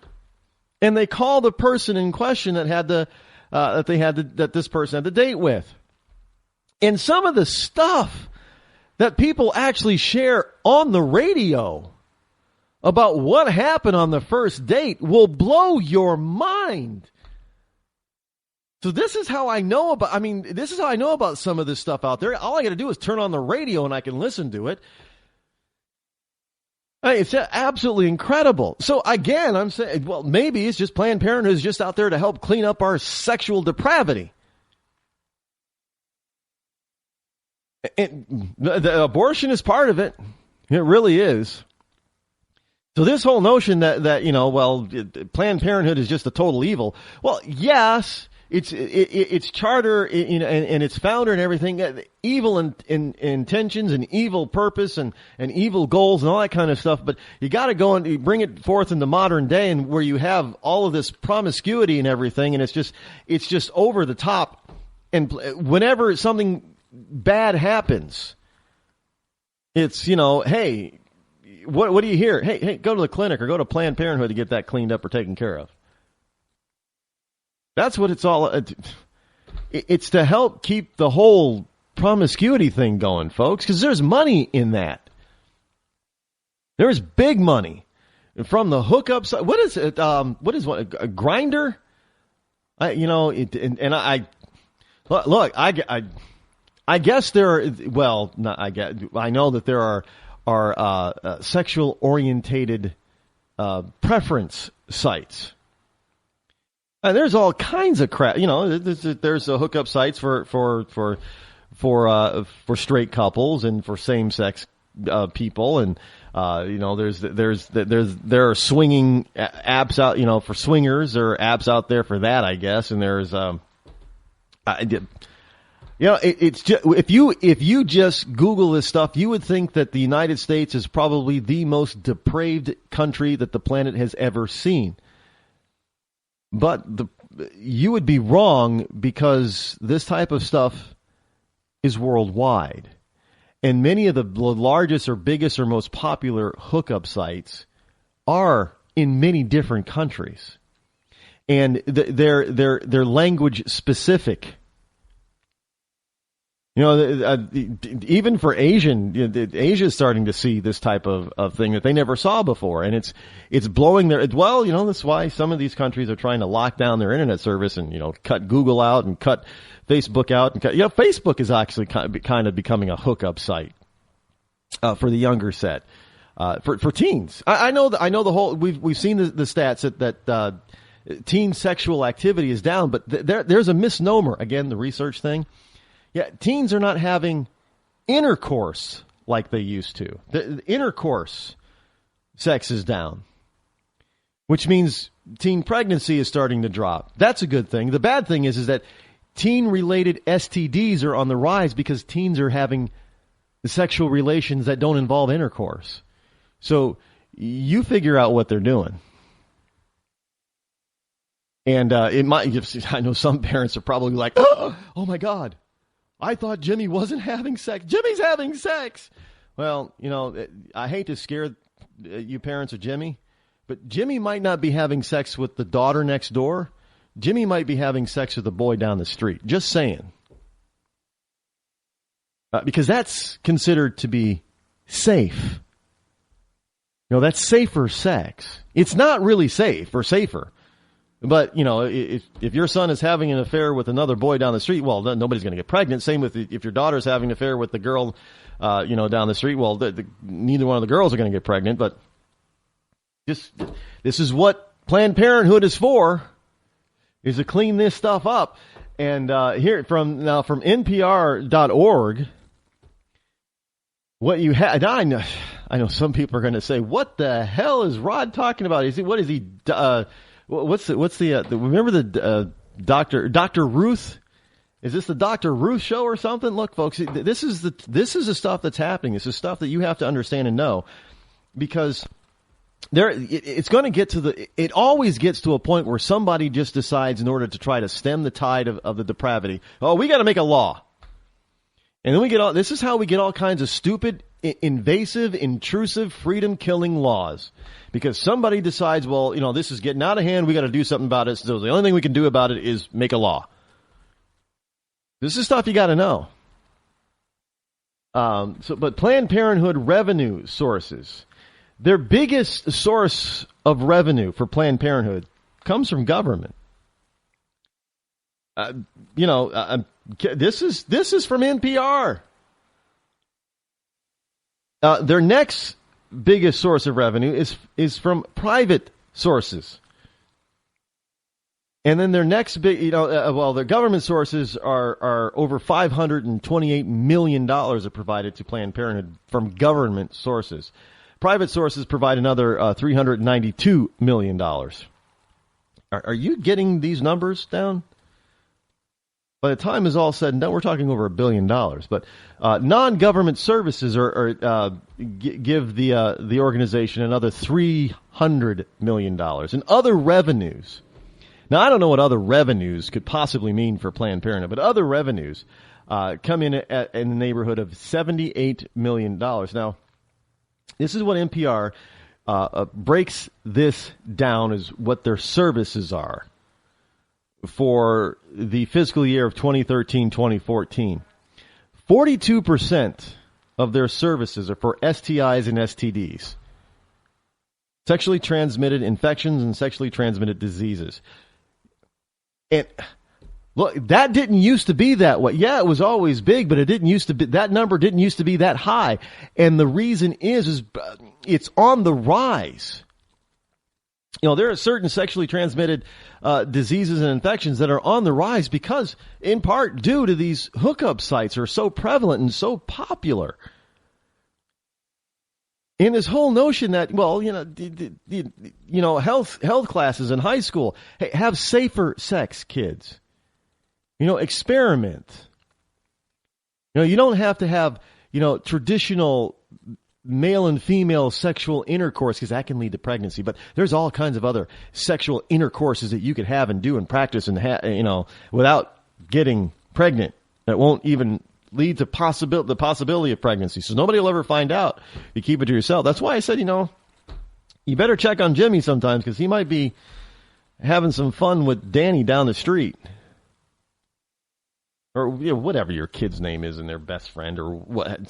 and they call the person in question that this person had the date with. And some of the stuff that people actually share on the radio about what happened on the first date will blow your mind. So this is how I know about some of this stuff out there. All I got to do is turn on the radio and I can listen to it. It's absolutely incredible. So again, I'm saying, well, maybe it's just Planned Parenthood is just out there to help clean up our sexual depravity. The abortion is part of it. It really is. So this whole notion that Planned Parenthood is just a total evil. Well, yes, its charter and its founder and everything, evil in intentions and evil purpose and evil goals and all that kind of stuff. But you got to go and you bring it forth into modern day and where you have all of this promiscuity and everything, and it's just over the top. And whenever something bad happens, it's hey. What do you hear? Hey, go to the clinic or go to Planned Parenthood to get that cleaned up or taken care of. That's what it's all. It's to help keep the whole promiscuity thing going, folks, because there's money in that. There's big money from the hookups. What is it? What is one? A grinder? I know that there are sexual orientated preference sites. And there's all kinds of crap. There's hookup sites for straight couples and for same sex people, and there are swinging apps out. For swingers, there are apps out there for that, I guess. And there's it's just, if you just Google this stuff, you would think that the United States is probably the most depraved country that the planet has ever seen. But you would be wrong, because this type of stuff is worldwide. And many of the largest or biggest or most popular hookup sites are in many different countries. And they're language specific. Even for Asia is starting to see this type of thing that they never saw before. And it's blowing that's why some of these countries are trying to lock down their internet service and, cut Google out and cut Facebook out. And Facebook is actually kind of becoming a hookup site, for the younger set, for teens. I know the whole, we've seen the stats that teen sexual activity is down, but there's a misnomer. Again, the research thing. Yeah, teens are not having intercourse like they used to. The intercourse sex is down, which means teen pregnancy is starting to drop. That's a good thing. The bad thing is that teen-related STDs are on the rise because teens are having sexual relations that don't involve intercourse. So you figure out what they're doing. And I know some parents are probably like, oh my God. I thought Jimmy wasn't having sex. Jimmy's having sex. Well, I hate to scare you parents of Jimmy, but Jimmy might not be having sex with the daughter next door. Jimmy might be having sex with the boy down the street. Just saying. Because that's considered to be safe. That's safer sex. It's not really safe or safer. But, if your son is having an affair with another boy down the street, well, nobody's going to get pregnant. Same with if your daughter's having an affair with the girl, down the street. Well, neither one of the girls are going to get pregnant. But this is what Planned Parenthood is for, is to clean this stuff up. And here from NPR.org, what you have, I know some people are going to say, what the hell is Rod talking about? What's the remember the Dr. Ruth Is this the Dr. Ruth show or something? Look, folks, this is the stuff that's happening. This is stuff that you have to understand and know, because it's going to get to it always gets to a point where somebody just decides, in order to try to stem the tide of the depravity, we got to make a law. And then this is how we get all kinds of stupid, invasive, intrusive, freedom-killing laws. Because somebody decides, this is getting out of hand, we got to do something about it, so the only thing we can do about it is make a law. This is stuff you got to know. But Planned Parenthood revenue sources, their biggest source of revenue for Planned Parenthood comes from government. This is from NPR. Their next biggest source of revenue is from private sources. And then their next big, their government sources are over $528 million are provided to Planned Parenthood from government sources. Private sources provide another $392 million. Are you getting these numbers down? By the time is all said and done, we're talking over $1 billion. But non-government services give the organization another $300 million. And other revenues. Now, I don't know what other revenues could possibly mean for Planned Parenthood, but other revenues come in in the neighborhood of $78 million. Now, this is what NPR breaks this down as what their services are for the fiscal year of 2013-2014. 42% of their services are for STIs and STDs, sexually transmitted infections and sexually transmitted diseases. And look, that didn't used to be that way. Yeah, it was always big, but it didn't used to be, that number didn't used to be that high. And the reason is it's on the rise. There are certain sexually transmitted diseases and infections that are on the rise because, in part, due to these hookup sites are so prevalent and so popular. And this whole notion that, health classes in high school, hey, have safer sex, kids. Experiment. You don't have to have, traditional male and female sexual intercourse, because that can lead to pregnancy. But there's all kinds of other sexual intercourses that you could have and do and practice and without getting pregnant. That won't even lead to the possibility of pregnancy. So nobody will ever find out. You keep it to yourself. That's why I said, you better check on Jimmy sometimes, because he might be having some fun with Danny down the street. Or whatever your kid's name is and their best friend, or what,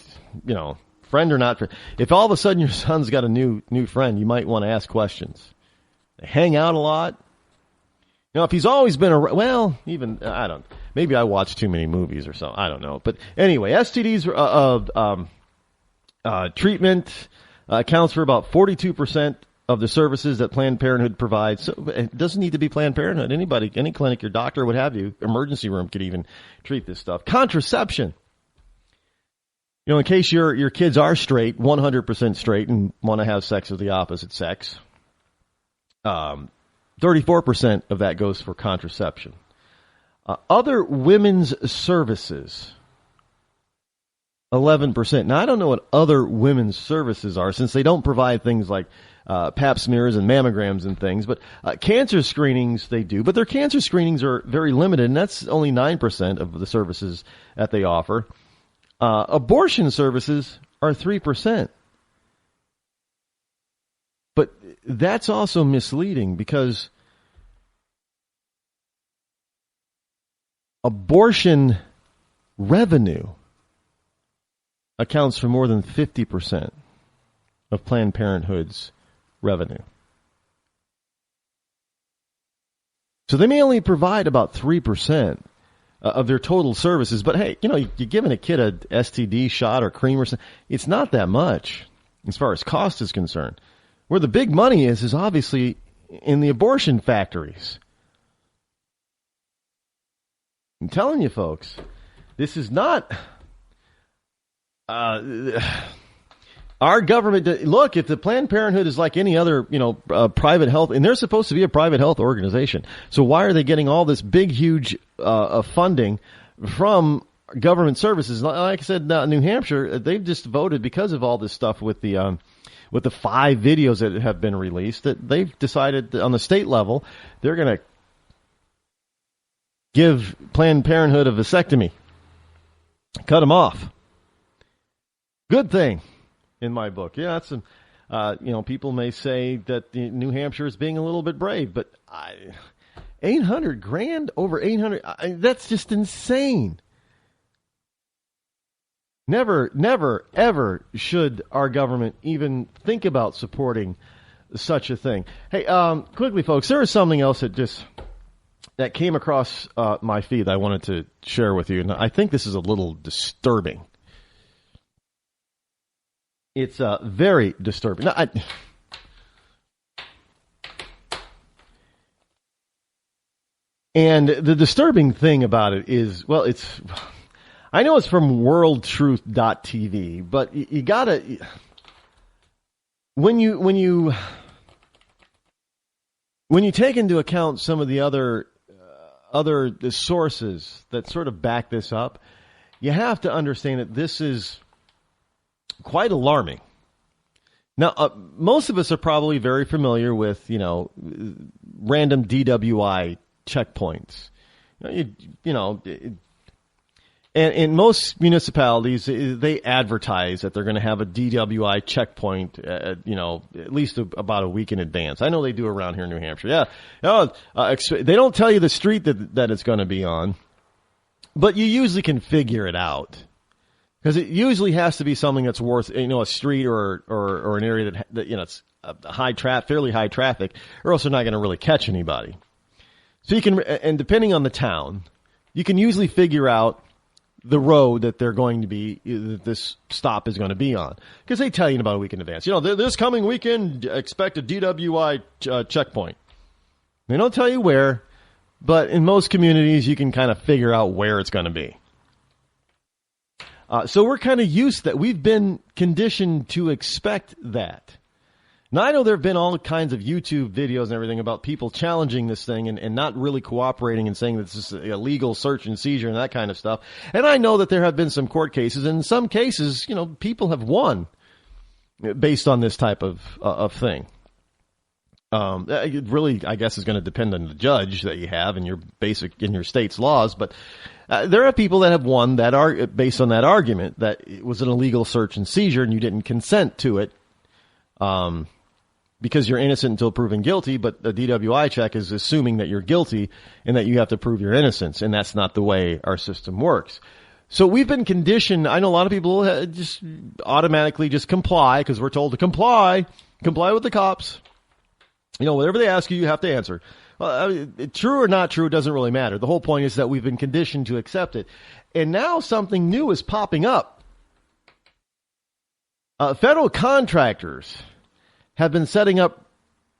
friend or not friend. If all of a sudden your son's got a new friend, you might want to ask questions. They hang out a lot. If he's always been around, I don't, maybe I watch too many movies or something. I don't know. But anyway, STDs treatment accounts for about 42% of the services that Planned Parenthood provides. So it doesn't need to be Planned Parenthood. Anybody, any clinic, your doctor, what have you, emergency room could even treat this stuff. Contraception. In case your kids are straight, 100% straight, and want to have sex with the opposite sex, 34% of that goes for contraception. Other women's services, 11%. Now, I don't know what other women's services are, since they don't provide things like pap smears and mammograms and things, but cancer screenings they do. But their cancer screenings are very limited, and that's only 9% of the services that they offer. Abortion services are 3%. But that's also misleading, because abortion revenue accounts for more than 50% of Planned Parenthood's revenue. So they may only provide about 3% of their total services. But hey, you're giving a kid a STD shot or cream or something. It's not that much as far as cost is concerned. Where the big money is obviously in the abortion factories. I'm telling you, folks, this is not our government. Look, if the Planned Parenthood is like any other, private health, and they're supposed to be a private health organization, so why are they getting all this big, huge funding from government services. Like I said, New Hampshire, they've just voted because of all this stuff with the 5 videos that have been released, that they've decided that on the state level they're going to give Planned Parenthood a vasectomy, cut them off. Good thing, in my book. Yeah, that's some. People may say that New Hampshire is being a little bit brave, but $800,000 over 800. That's just insane. Never, ever should our government even think about supporting such a thing. Hey, quickly, folks, there is something else that came across my feed I wanted to share with you, and I think this is a little disturbing. It's very disturbing. Now, and the disturbing thing about it is, well, I know it's from worldtruth.tv, but you gotta, when you take into account some of the other sources that sort of back this up, you have to understand that this is quite alarming. Now, most of us are probably very familiar with, random DWI checkpoints. And in most municipalities, they advertise that they're going to have a DWI checkpoint, at least about a week in advance. I know they do around here in New Hampshire. Yeah. They don't tell you the street that it's going to be on, but you usually can figure it out. Because it usually has to be something that's worth, a street or an area that it's fairly high traffic, or else they're not going to really catch anybody. So you can, and depending on the town, you can usually figure out the road that they're going to be, that this stop is going to be on. Because they tell you in about a week in advance. This coming weekend, expect a DWI checkpoint. They don't tell you where, but in most communities, you can kind of figure out where it's going to be. So we're kind of used to that. We've been conditioned to expect that. Now, I know there have been all kinds of YouTube videos and everything about people challenging this thing and not really cooperating and saying that this is a legal search and seizure and that kind of stuff. And I know that there have been some court cases, and in some cases, people have won based on this type of thing. It really, I guess, is going to depend on the judge that you have and your state's laws, but there are people that have won that based on that argument that it was an illegal search and seizure and you didn't consent to it, because you're innocent until proven guilty, but the DWI check is assuming that you're guilty and that you have to prove your innocence, and that's not the way our system works. So we've been conditioned. I know a lot of people just automatically just comply because we're told to comply with the cops. Whatever they ask you, you have to answer. Well, true or not true, it doesn't really matter. The whole point is that we've been conditioned to accept it. And now something new is popping up. Federal contractors have been setting up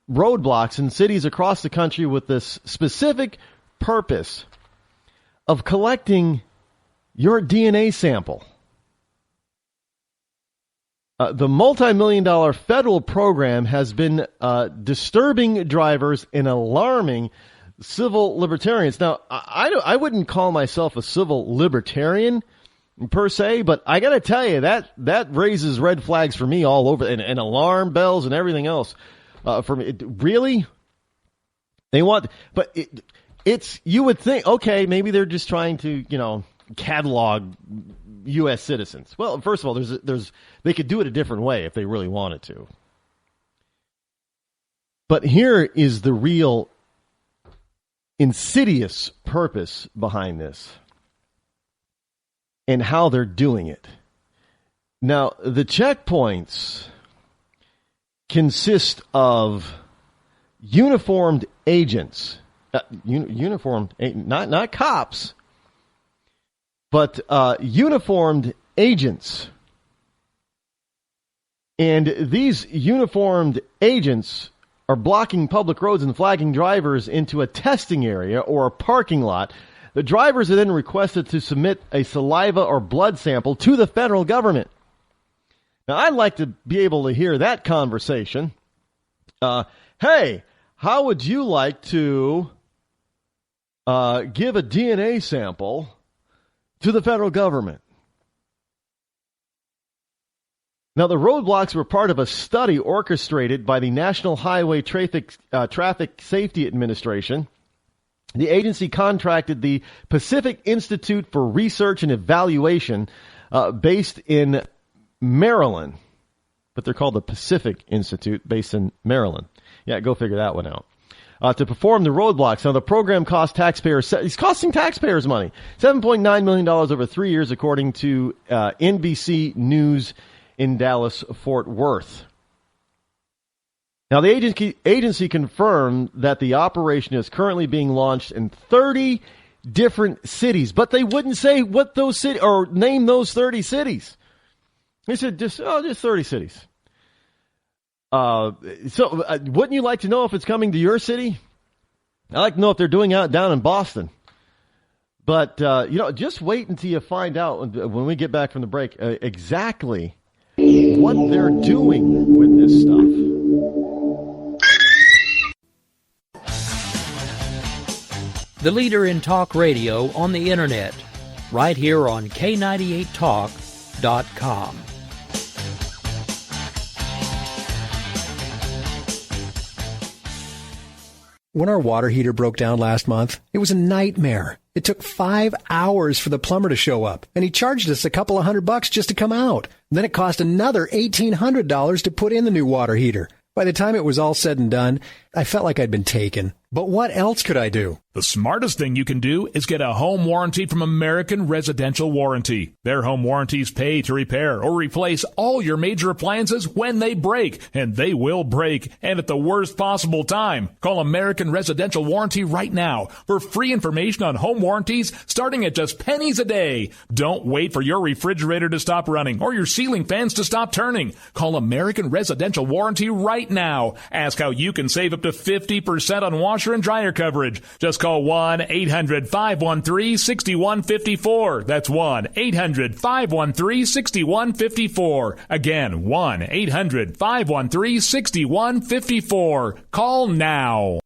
roadblocks in cities across the country with this specific purpose of collecting your DNA sample. The multi-million-dollar federal program has been disturbing drivers and alarming civil libertarians. Now, I wouldn't call myself a civil libertarian per se, but I got to tell you that raises red flags for me all over, and alarm bells and everything else. For me, really, they want, but it's you would think, okay, maybe they're just trying to catalog U.S. citizens. Well, first of all, they could do it a different way if they really wanted to. But here is the real insidious purpose behind this and how they're doing it. Now, the checkpoints consist of uniformed agents, not cops, but uniformed agents. And these uniformed agents are blocking public roads and flagging drivers into a testing area or a parking lot. The drivers are then requested to submit a saliva or blood sample to the federal government. Now, I'd like to be able to hear that conversation. Hey, how would you like to give a DNA sample to the federal government. Now, the roadblocks were part of a study orchestrated by the National Highway Traffic Safety Administration. The agency contracted the Pacific Institute for Research and Evaluation, based in Maryland. But they're called the Pacific Institute, based in Maryland. Yeah, go figure that one out. To perform the roadblocks. Now, the program cost taxpayers, it's costing taxpayers money, $7.9 million over 3 years, according to NBC News in Dallas-Fort Worth. Now, the agency confirmed that the operation is currently being launched in 30 different cities, but they wouldn't say what those cities, or name those 30 cities. They said just 30 cities. Wouldn't you like to know if it's coming to your city? I'd like to know if they're doing it down in Boston. But, just wait until you find out when we get back from the break exactly what they're doing with this stuff. The leader in talk radio on the internet, right here on K98Talk.com. When our water heater broke down last month, it was a nightmare. It took 5 hours for the plumber to show up, and he charged us a couple of $100 just to come out. Then it cost another $1,800 to put in the new water heater. By the time it was all said and done, I felt like I'd been taken. But what else could I do? The smartest thing you can do is get a home warranty from American Residential Warranty. Their home warranties pay to repair or replace all your major appliances when they break, and they will break, and at the worst possible time. Call American Residential Warranty right now for free information on home warranties starting at just pennies a day. Don't wait for your refrigerator to stop running or your ceiling fans to stop turning. Call American Residential Warranty right now. Ask how you can save up to 50% on washer and dryer coverage. Just call 1-800-513-6154. That's 1-800-513-6154. Again, 1-800-513-6154. Call now.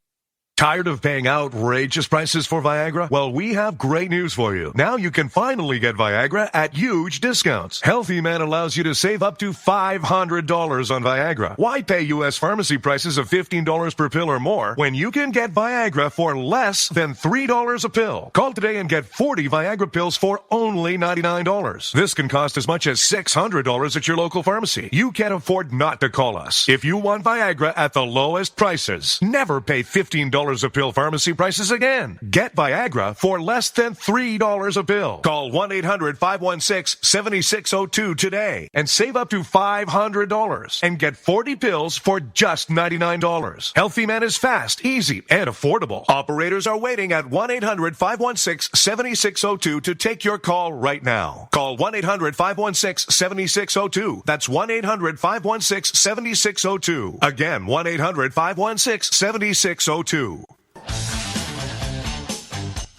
Tired of paying outrageous prices for Viagra? Well, we have great news for you. Now you can finally get Viagra at huge discounts. Healthy Man allows you to save up to $500 on Viagra. Why pay U.S. pharmacy prices of $15 per pill or more when you can get Viagra for less than $3 a pill? Call today and get 40 Viagra pills for only $99. This can cost as much as $600 at your local pharmacy. You can't afford not to call us. If you want Viagra at the lowest prices, never pay $15 a pill pharmacy prices again. Get Viagra for less than $3 a pill. Call 1-800-516-7602 today and save up to $500 and get 40 pills for just $99. Healthy Man is fast, easy, and affordable. Operators are waiting at 1-800-516-7602 to take your call right now. Call 1-800-516-7602. That's 1-800-516-7602. Again, 1-800-516-7602.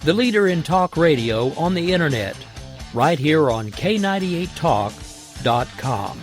The leader in talk radio on the internet, right here on K98Talk.com.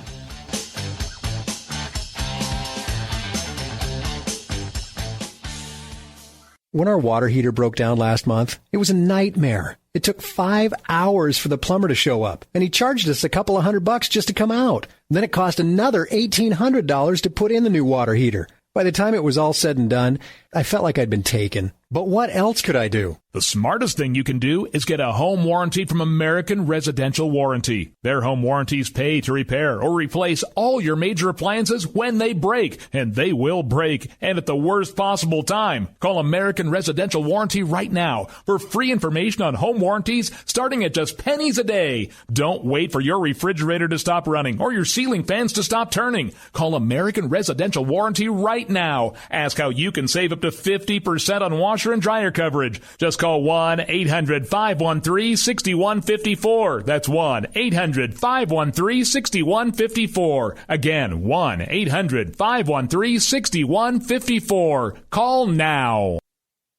When our water heater broke down last month, it was a nightmare. It took 5 hours for the plumber to show up, and he charged us a couple of $100 just to come out. Then it cost another $1,800 to put in the new water heater. By the time it was all said and done, I felt like I'd been taken. But what else could I do? The smartest thing you can do is get a home warranty from American Residential Warranty. Their home warranties pay to repair or replace all your major appliances when they break, and they will break, and at the worst possible time. Call American Residential Warranty right now for free information on home warranties starting at just pennies a day. Don't wait for your refrigerator to stop running or your ceiling fans to stop turning. Call American Residential Warranty right now. Ask how you can save up to 50% on washer and dryer coverage. Just call 1-800-513-6154. That's 1-800-513-6154. Again, 1-800-513-6154. Call now.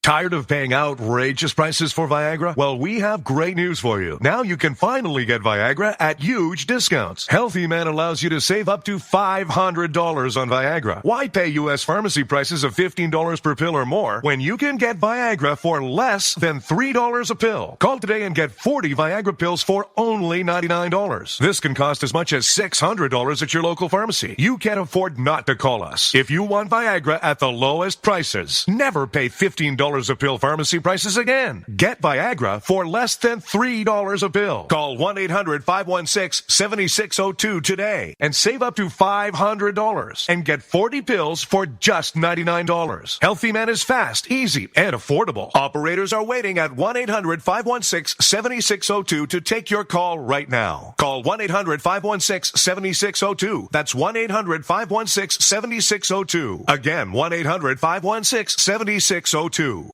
Tired of paying outrageous prices for Viagra? Well, we have great news for you. Now you can finally get Viagra at huge discounts. Healthy Man allows you to save up to $500 on Viagra. Why pay U.S. pharmacy prices of $15 per pill or more when you can get Viagra for less than $3 a pill? Call today and get 40 Viagra pills for only $99. This can cost as much as $600 at your local pharmacy. You can't afford not to call us. If you want Viagra at the lowest prices, never pay $15 a pill pharmacy prices again. Get Viagra for less than $3 a pill. Call 1-800-516-7602 today and save up to $500 and get 40 pills for just $99. Healthy Man is fast, easy, and affordable. Operators are waiting at 1-800-516-7602 to take your call right now. Call 1-800-516-7602. That's 1-800-516-7602. Again, 1-800-516-7602.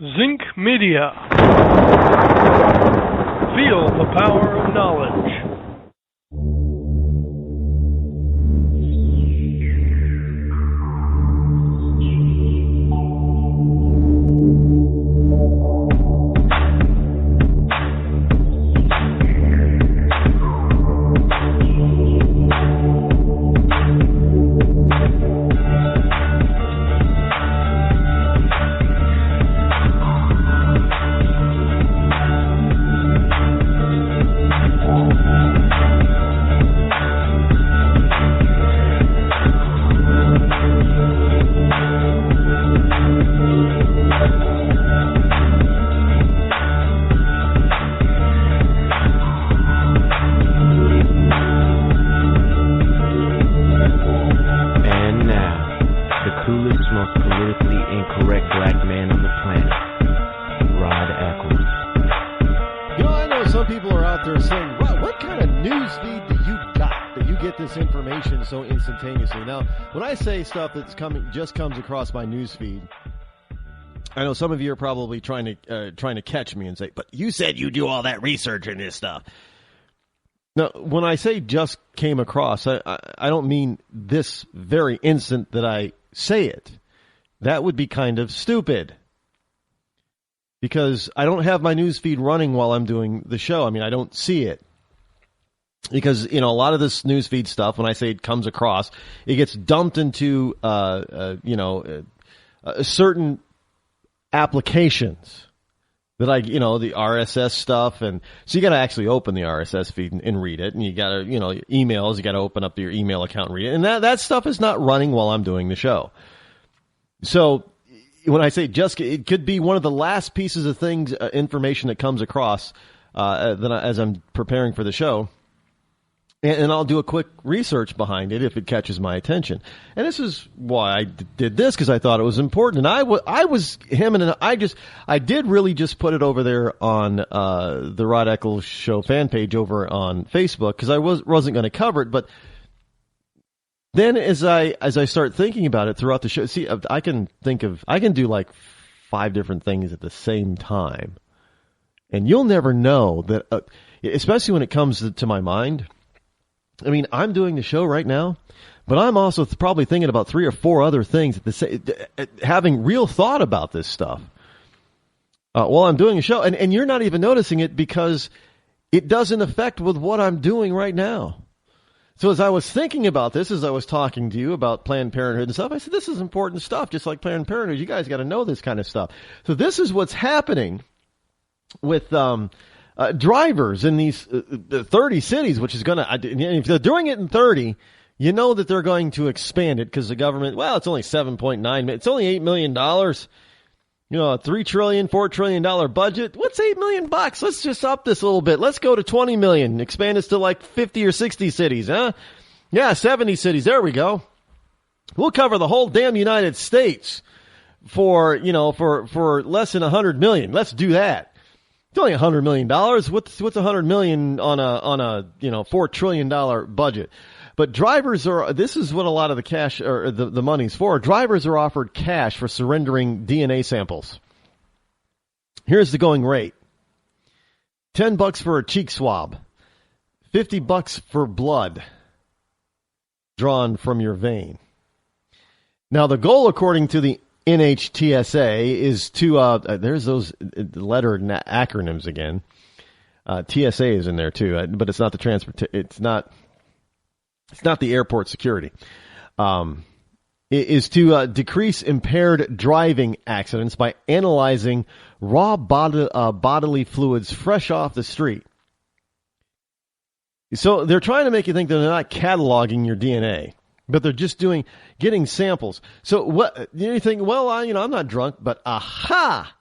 Zinc Media. Feel the power of knowledge. So instantaneously. Now, when I say stuff that's just comes across my news feed, I know some of you are probably trying to catch me and say, "But you said you do all that research in this stuff." Now, when I say just came across, I don't mean this very instant that I say it. That would be kind of stupid, because I don't have my news feed running while I'm doing the show. I mean, I don't see it. Because, a lot of this newsfeed stuff, when I say it comes across, it gets dumped into, certain applications that the RSS stuff. And so you got to actually open the RSS feed and read it. And you got to, emails, you got to open up your email account and read it. And that stuff is not running while I'm doing the show. So when I say it could be one of the last pieces of information that comes across, as I'm preparing for the show. And I'll do a quick research behind it if it catches my attention. And this is why I did this, because I thought it was important. And I did really just put it over there on the Rod Eccles Show fan page over on Facebook, because I wasn't going to cover it. But then as I start thinking about it throughout the show, see, I can do like 5 different things at the same time, and you'll never know that, especially when it comes to my mind. I mean, I'm doing the show right now, but I'm also probably thinking about 3 or 4 other things having real thought about this stuff while I'm doing a show. And you're not even noticing it because it doesn't affect with what I'm doing right now. So as I was thinking about this, as I was talking to you about Planned Parenthood and stuff, I said, this is important stuff, just like Planned Parenthood. You guys got to know this kind of stuff. So this is what's happening with drivers in these 30 cities, which is going to, if they're doing it in 30, you know that they're going to expand it, because the government, it's only $7.9, it's only $8 million, a $3 trillion, $4 trillion budget. What's $8 million? Let's just up this a little bit. Let's go to 20 million, expand this to like 50 or 60 cities, huh? Yeah, 70 cities. There we go. We'll cover the whole damn United States for less than 100 million. Let's do that. It's only $100 million. What's $100 million on a $4 trillion budget? But this is what a lot of the cash or the money's for. Drivers are offered cash for surrendering DNA samples. Here's the going rate. $10 for a cheek swab. $50 for blood drawn from your vein. Now, the goal, according to the NHTSA is to, there's those letter acronyms again. TSA is in there too, but it's not the it's not the airport security. Is to decrease impaired driving accidents by analyzing raw bodily fluids fresh off the street. So they're trying to make you think that they're not cataloging your DNA. But they're just getting samples. So what you think? Well, I'm not drunk, but aha!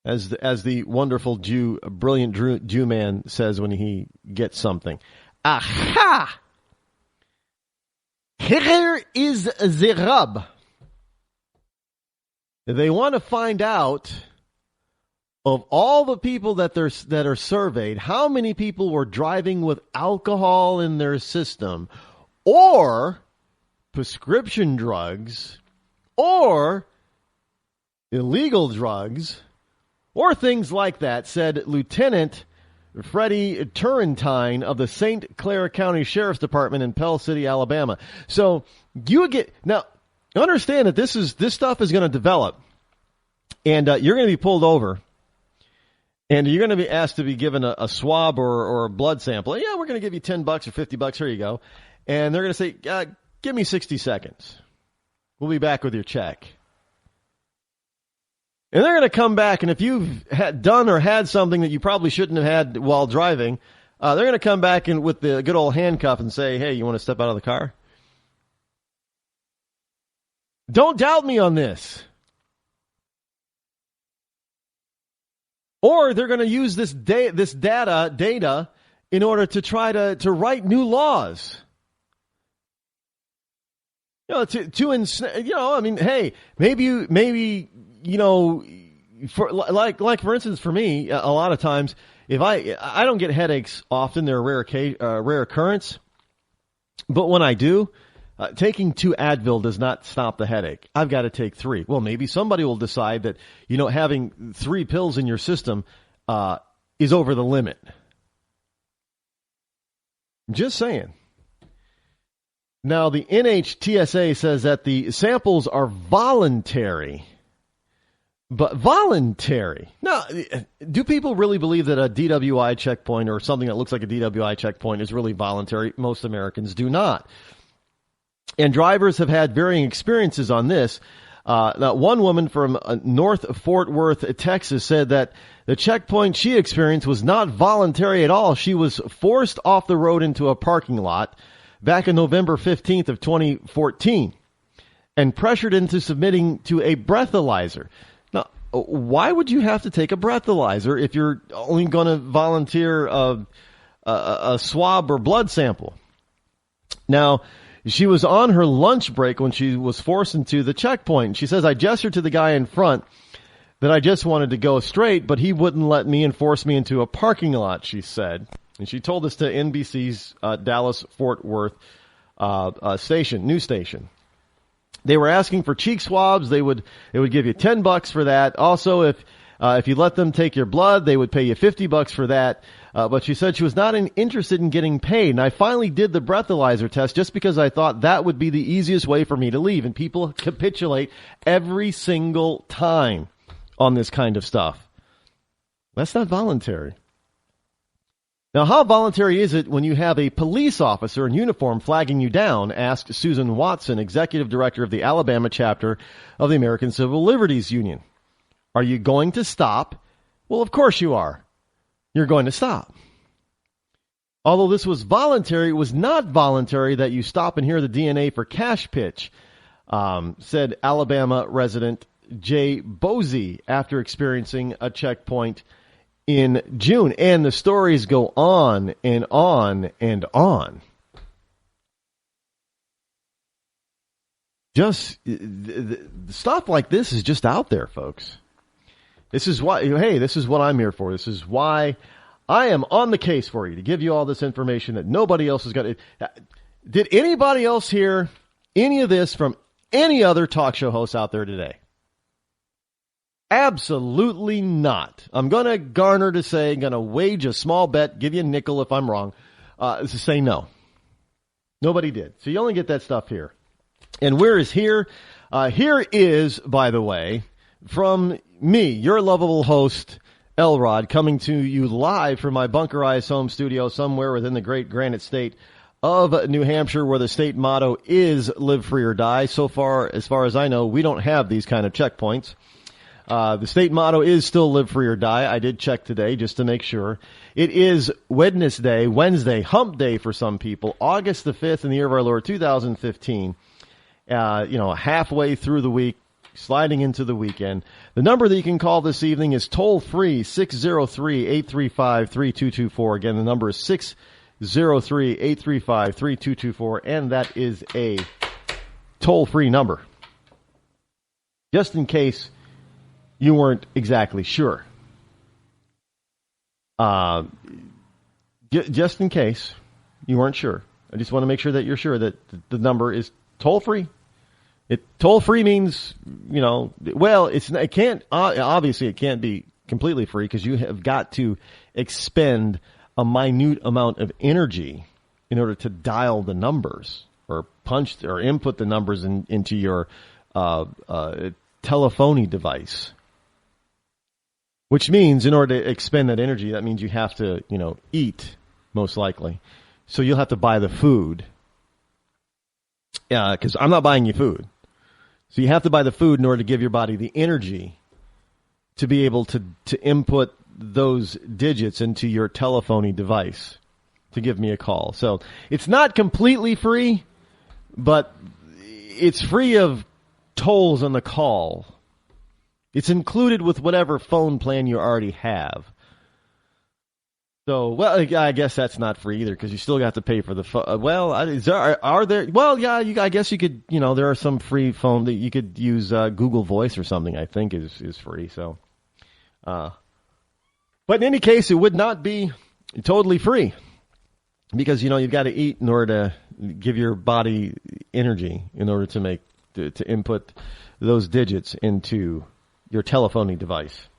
As the wonderful brilliant Jew man says when he gets something, aha! Here is the rub. They want to find out of all the people that are surveyed, how many people were driving with alcohol in their system, or prescription drugs, or illegal drugs, or things like that, said Lieutenant Freddie Turrentine of the St. Clair County Sheriff's Department in Pell City, Alabama. So now understand that this stuff is going to develop, and you're going to be pulled over. And you're going to be asked to be given a swab or a blood sample. Yeah, we're going to give you $10 or $50. Here you go. And they're going to say, give me 60 seconds. We'll be back with your check. And they're going to come back, and if you've done or had something that you probably shouldn't have had while driving, they're going to come back with the good old handcuff and say, hey, you want to step out of the car? Don't doubt me on this. Or they're going to use this data in order to try to write new laws. Hey, maybe for instance, for me, a lot of times, if I don't get headaches often, they're a rare occurrence, but when I do, taking 2 Advil does not stop the headache. I've got to take 3. Well, maybe somebody will decide that, having 3 pills in your system is over the limit. Just saying. Now, the NHTSA says that the samples are voluntary. But voluntary. Now, do people really believe that a DWI checkpoint or something that looks like a DWI checkpoint is really voluntary? Most Americans do not. And drivers have had varying experiences on this. Now, one woman from North Fort Worth, Texas, said that the checkpoint she experienced was not voluntary at all. She was forced off the road into a parking lot back on November 15th of 2014 and pressured into submitting to a breathalyzer. Now, why would you have to take a breathalyzer if you're only going to volunteer a swab or blood sample? Now, she was on her lunch break when she was forced into the checkpoint. She says, I gestured to the guy in front that I just wanted to go straight, but he wouldn't let me and forced me into a parking lot, she said. And she told this to NBC's Dallas-Fort Worth news station. They were asking for cheek swabs. They would give you $10 for that. Also, if you let them take your blood, they would pay you $50 for that. But she said she was not interested in getting paid. And I finally did the breathalyzer test just because I thought that would be the easiest way for me to leave. And people capitulate every single time on this kind of stuff. That's not voluntary. Now, how voluntary is it when you have a police officer in uniform flagging you down? Asked Susan Watson, executive director of the Alabama chapter of the American Civil Liberties Union. Are you going to stop? Well, of course you are. You're going to stop. Although this was voluntary, it was not voluntary that you stop and hear the DNA for cash pitch, said Alabama resident Jay Bosey after experiencing a checkpoint in June. And the stories go on and on and on. Just stuff like this is just out there, folks. This is why, this is what I'm here for. This is why I am on the case for you, to give you all this information that nobody else has got. Did anybody else hear any of this from any other talk show host out there today? Absolutely not. I'm going to going to wage a small bet, give you a nickel if I'm wrong, to say no. Nobody did. So you only get that stuff here. And where is here? Here is, by the way, from me, your lovable host, Elrod, coming to you live from my bunkerized home studio somewhere within the great granite state of New Hampshire, where the state motto is live free or die. So far as I know, we don't have these kind of checkpoints. The state motto is still live free or die. I did check today just to make sure. It is Wednesday, hump day for some people, August the 5th in the year of our Lord 2015. Halfway through the week, sliding into the weekend. The number that you can call this evening is toll-free, 603-835-3224. Again, the number is 603-835-3224, and that is a toll-free number. Just in case you weren't exactly sure. Just in case you weren't sure. I just want to make sure that you're sure that the number is toll-free. Toll-free means, it can't be completely free because you have got to expend a minute amount of energy in order to dial the numbers or punch or input the numbers into your telephony device. Which means in order to expend that energy, that means you have to, eat, most likely. So you'll have to buy the food. Yeah, because I'm not buying you food. So you have to buy the food in order to give your body the energy to be able to input those digits into your telephony device to give me a call. So it's not completely free, but it's free of tolls on the call. It's included with whatever phone plan you already have. So, well, I guess that's not free either because you still got to pay for the phone. Are there? Well, yeah, I guess you could. There are some free phone that you could use. Google Voice or something, I think, is free. So, but in any case, it would not be totally free because you've got to eat in order to give your body energy in order to to input those digits into your telephony device.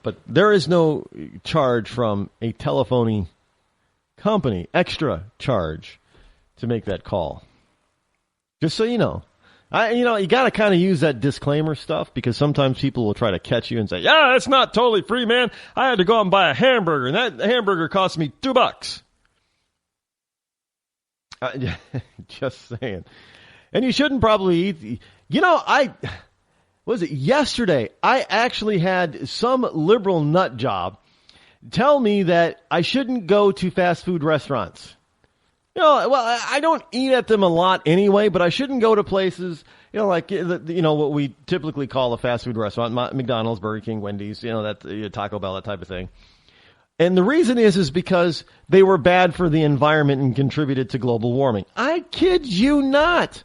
But there is no charge from a telephony company, extra charge to make that call. Just so you know. You got to kind of use that disclaimer stuff because sometimes people will try to catch you and say, yeah, it's not totally free, man. I had to go out and buy a hamburger, and that hamburger cost me $2. Just saying. And you shouldn't probably eat. Yesterday, I actually had some liberal nut job tell me that I shouldn't go to fast food restaurants. I don't eat at them a lot anyway, but I shouldn't go to places, like, what we typically call a fast food restaurant, McDonald's, Burger King, Wendy's, Taco Bell, that type of thing. And the reason is because they were bad for the environment and contributed to global warming. I kid you not.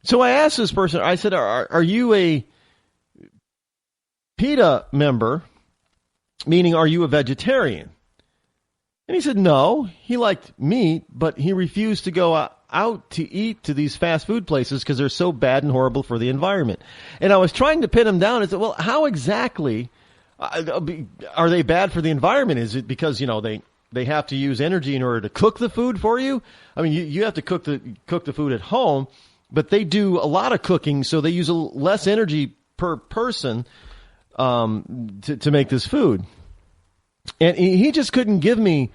So I asked this person, I said, are you a PETA member, meaning are you a vegetarian? And he said no, he liked meat, but he refused to go out to eat to these fast food places because they're so bad and horrible for the environment. And I was trying to pin him down and said, well, how exactly are they bad for the environment? Is it because, they have to use energy in order to cook the food for you? I mean, you have to cook the food at home, but they do a lot of cooking, so they use less energy per person to make this food. And he just couldn't give me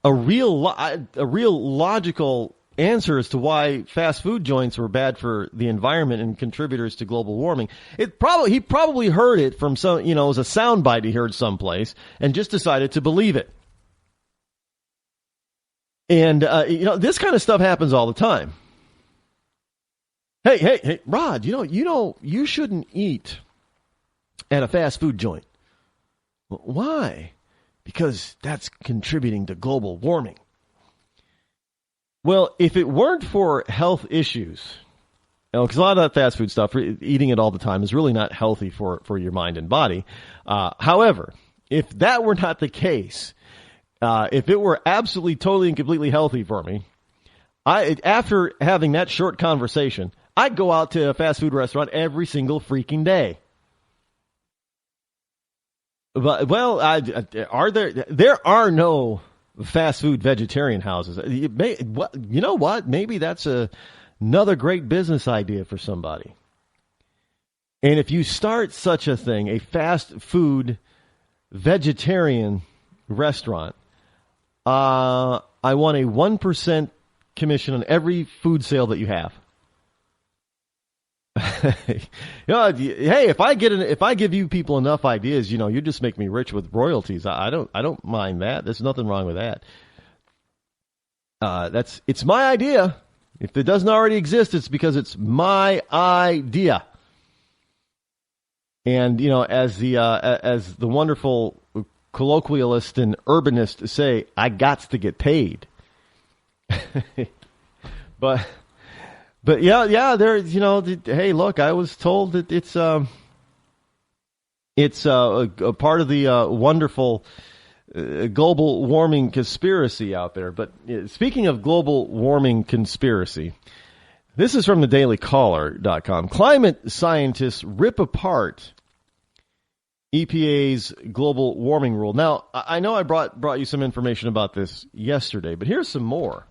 a real logical answer as to why fast food joints were bad for the environment and contributors to global warming. He probably heard it from some, it was a soundbite he heard someplace and just decided to believe it. And this kind of stuff happens all the time. Hey, Rod, you shouldn't eat at a fast food joint. Why? Because that's contributing to global warming. Well, if it weren't for health issues, because a lot of that fast food stuff, eating it all the time is really not healthy for your mind and body. However, if that were not the case, if it were absolutely, totally, and completely healthy for me, after having that short conversation, I'd go out to a fast food restaurant every single freaking day. But, there are no fast food vegetarian houses. You know what? Maybe that's a Another great business idea for somebody. And if you start such a thing, a fast food vegetarian restaurant, I want a 1% commission on every food sale that you have. Hey, if I give you people enough ideas, you just make me rich with royalties. I don't mind that. There's nothing wrong with that. It's my idea. If it doesn't already exist, it's because it's my idea. And as the wonderful colloquialist and urbanist say, I gots to get paid. But there, hey, look, I was told that it's a part of the wonderful global warming conspiracy out there. But speaking of global warming conspiracy, this is from the dailycaller.com. Climate scientists rip apart EPA's global warming rule. Now, I know I brought you some information about this yesterday, but here's some more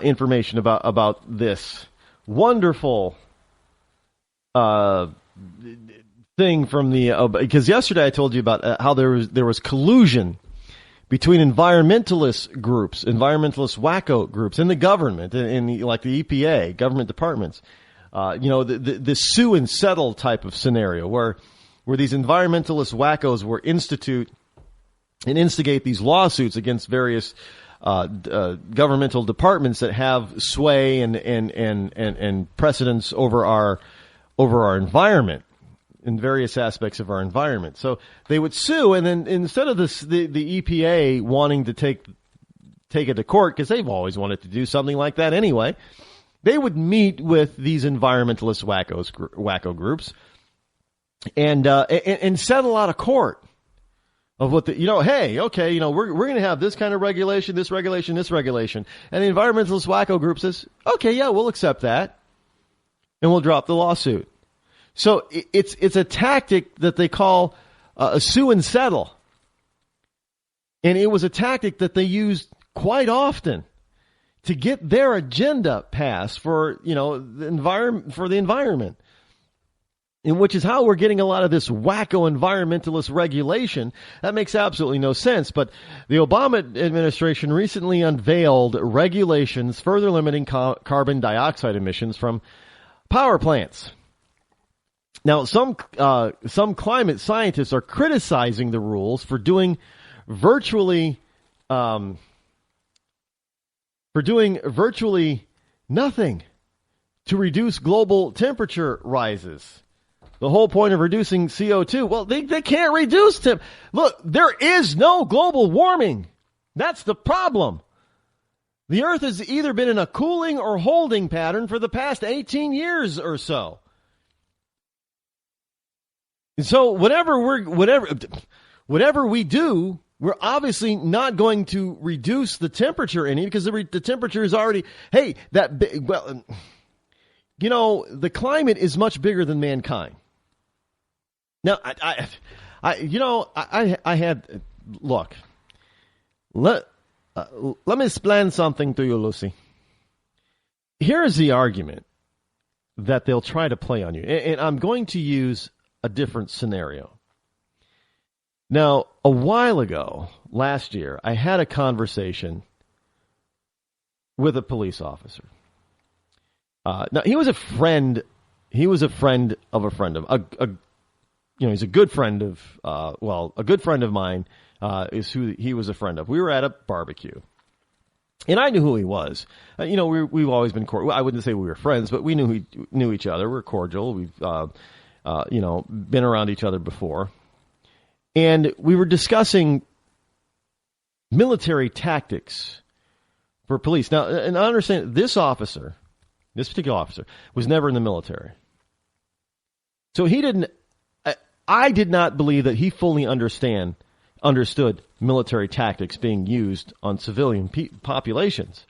information about this wonderful thing from the because yesterday I told you about how there was collusion between environmentalist wacko groups in the government, like the EPA, government departments. The sue and settle type of scenario where these environmentalist wackos were instigate these lawsuits against various governmental departments that have sway and precedence over our environment in various aspects of our environment. So they would sue, and then instead of the EPA wanting to take it to court, because they've always wanted to do something like that anyway, they would meet with these environmentalist wacko groups and settle out of court of what hey, okay, we're going to have this kind of regulation, this regulation, this regulation. And the environmentalist wacko group says, okay, yeah, we'll accept that. And we'll drop the lawsuit. So it's a tactic that they call a sue and settle. And it was a tactic that they used quite often to get their agenda passed for, the environment. And which is how we're getting a lot of this wacko environmentalist regulation. That makes absolutely no sense. But the Obama administration recently unveiled regulations further limiting carbon dioxide emissions from power plants. Now, some climate scientists are criticizing the rules for doing virtually nothing to reduce global temperature rises. The whole point of reducing CO2, well, they can't reduce temp. Look, there is no global warming. That's the problem. The Earth has either been in a cooling or holding pattern for the past 18 years or so. And so whatever we do, we're obviously not going to reduce the temperature any, because the temperature is already, the climate is much bigger than mankind. Now, let me explain something to you, Lucy. Here is the argument that they'll try to play on you, and I'm going to use a different scenario. Now, a while ago, last year, I had a conversation with a police officer. Now, he was a friend. He was a friend of a friend of he's a good friend of. A good friend of mine is who he was a friend of. We were at a barbecue, and I knew who he was. We've always been cordial. I wouldn't say we were friends, but we knew each other. We're cordial. We've been around each other before. And we were discussing military tactics for police. Now, and I understand this particular officer, was never in the military. So I did not believe that he fully understood military tactics being used on civilian populations.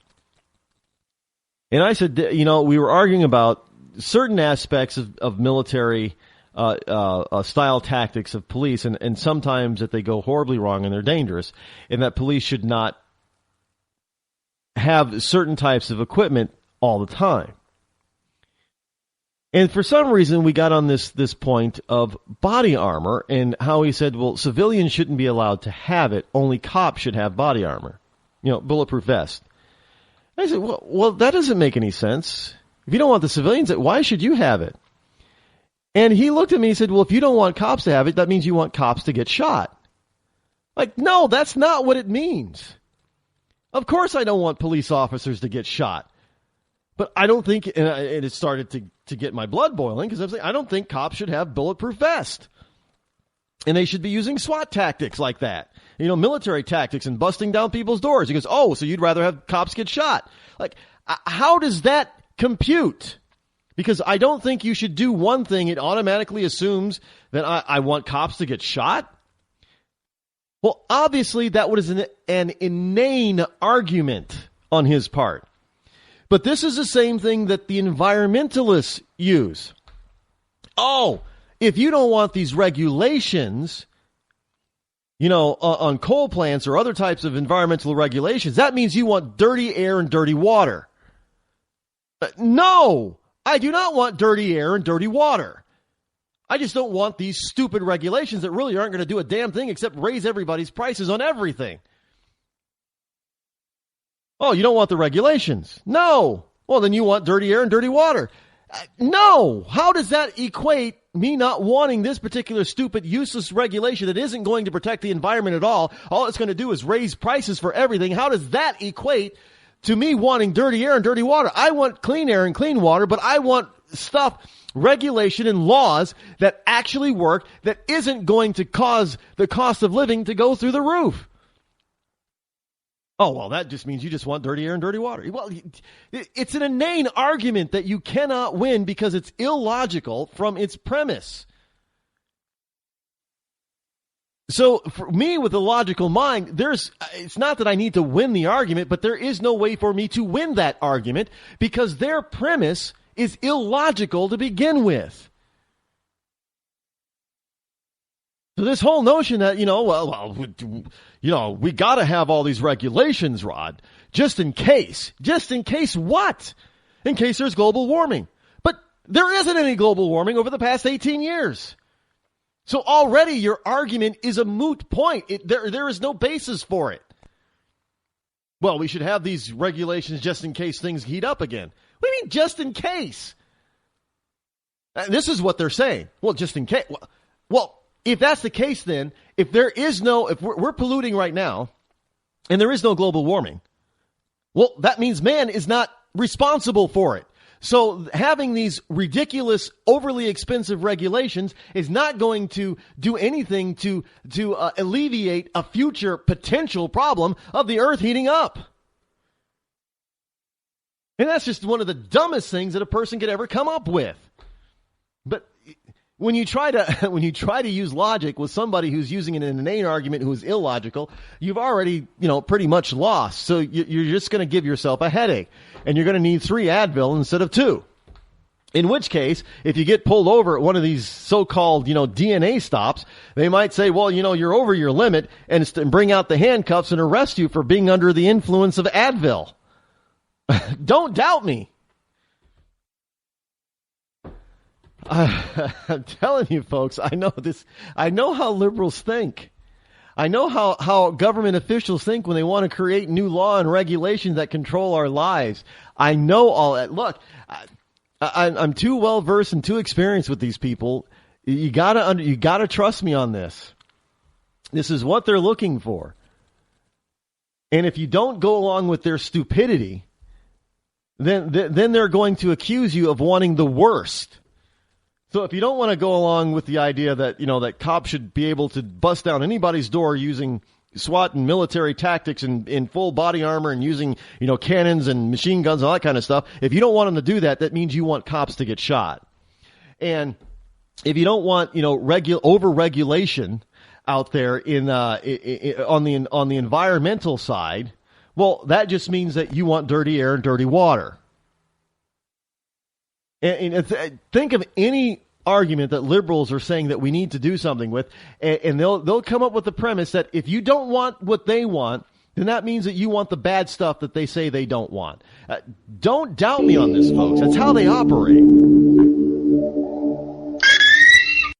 And I said, we were arguing about certain aspects of military style tactics of police, and sometimes that they go horribly wrong and they're dangerous, and that police should not have certain types of equipment all the time. And for some reason, we got on this point of body armor and how he said, well, civilians shouldn't be allowed to have it. Only cops should have body armor, bulletproof vest. I said, well, that doesn't make any sense. If you don't want the civilians, why should you have it? And he looked at me and said, well, if you don't want cops to have it, that means you want cops to get shot. Like, no, that's not what it means. Of course I don't want police officers to get shot. But I don't think, and it started to get my blood boiling, because I was like, I don't think cops should have bulletproof vests. And they should be using SWAT tactics like that. Military tactics and busting down people's doors. He goes, oh, so you'd rather have cops get shot. Like, how does that compute? Because I don't think you should do one thing. It automatically assumes that I want cops to get shot. Well, obviously that was an inane argument on his part. But this is the same thing that the environmentalists use. Oh, if you don't want these regulations, on coal plants or other types of environmental regulations, that means you want dirty air and dirty water. No, I do not want dirty air and dirty water. I just don't want these stupid regulations that really aren't going to do a damn thing except raise everybody's prices on everything. Oh, you don't want the regulations? No. Well, then you want dirty air and dirty water. No. How does that equate me not wanting this particular stupid, useless regulation that isn't going to protect the environment at all? All it's going to do is raise prices for everything. How does that equate to me wanting dirty air and dirty water? I want clean air and clean water, but I want stuff, regulation and laws that actually work, that isn't going to cause the cost of living to go through the roof. Oh, well, that just means you just want dirty air and dirty water. Well, it's an inane argument that you cannot win because it's illogical from its premise. So for me, with a logical mind, it's not that I need to win the argument, but there is no way for me to win that argument because their premise is illogical to begin with. So this whole notion that, we got to have all these regulations, Rod, just in case. Just in case what? In case there's global warming. But there isn't any global warming over the past 18 years. So already your argument is a moot point. There is no basis for it. Well, we should have these regulations just in case things heat up again. What do you mean just in case? This is what they're saying. Well, just in case. Well, if that's the case, then if we're polluting right now and there is no global warming, well, that means man is not responsible for it. So having these ridiculous, overly expensive regulations is not going to do anything to alleviate a future potential problem of the earth heating up. And that's just one of the dumbest things that a person could ever come up with. But when you try to use logic with somebody who's using an inane argument who is illogical, you've already, pretty much lost. So you're just going to give yourself a headache, and you're going to need 3 Advil instead of 2. In which case, if you get pulled over at one of these so-called, DNA stops, they might say, well, you're over your limit, and bring out the handcuffs and arrest you for being under the influence of Advil. Don't doubt me. I'm telling you, folks, I know how liberals think. I know how government officials think when they want to create new law and regulations that control our lives. I know all that. Look, I'm too well versed and too experienced with these people. You gotta trust me on this. This is what they're looking for. And if you don't go along with their stupidity, then they're going to accuse you of wanting the worst. So if you don't want to go along with the idea that, that cops should be able to bust down anybody's door using SWAT and military tactics and in full body armor and using, cannons and machine guns and all that kind of stuff, if you don't want them to do that, that means you want cops to get shot. And if you don't want, over-regulation out there on the environmental side, well, that just means that you want dirty air and dirty water. And think of any argument that liberals are saying that we need to do something with, and they'll come up with the premise that if you don't want what they want, then that means that you want the bad stuff that they say they don't want. Don't doubt me on this, folks. That's how they operate.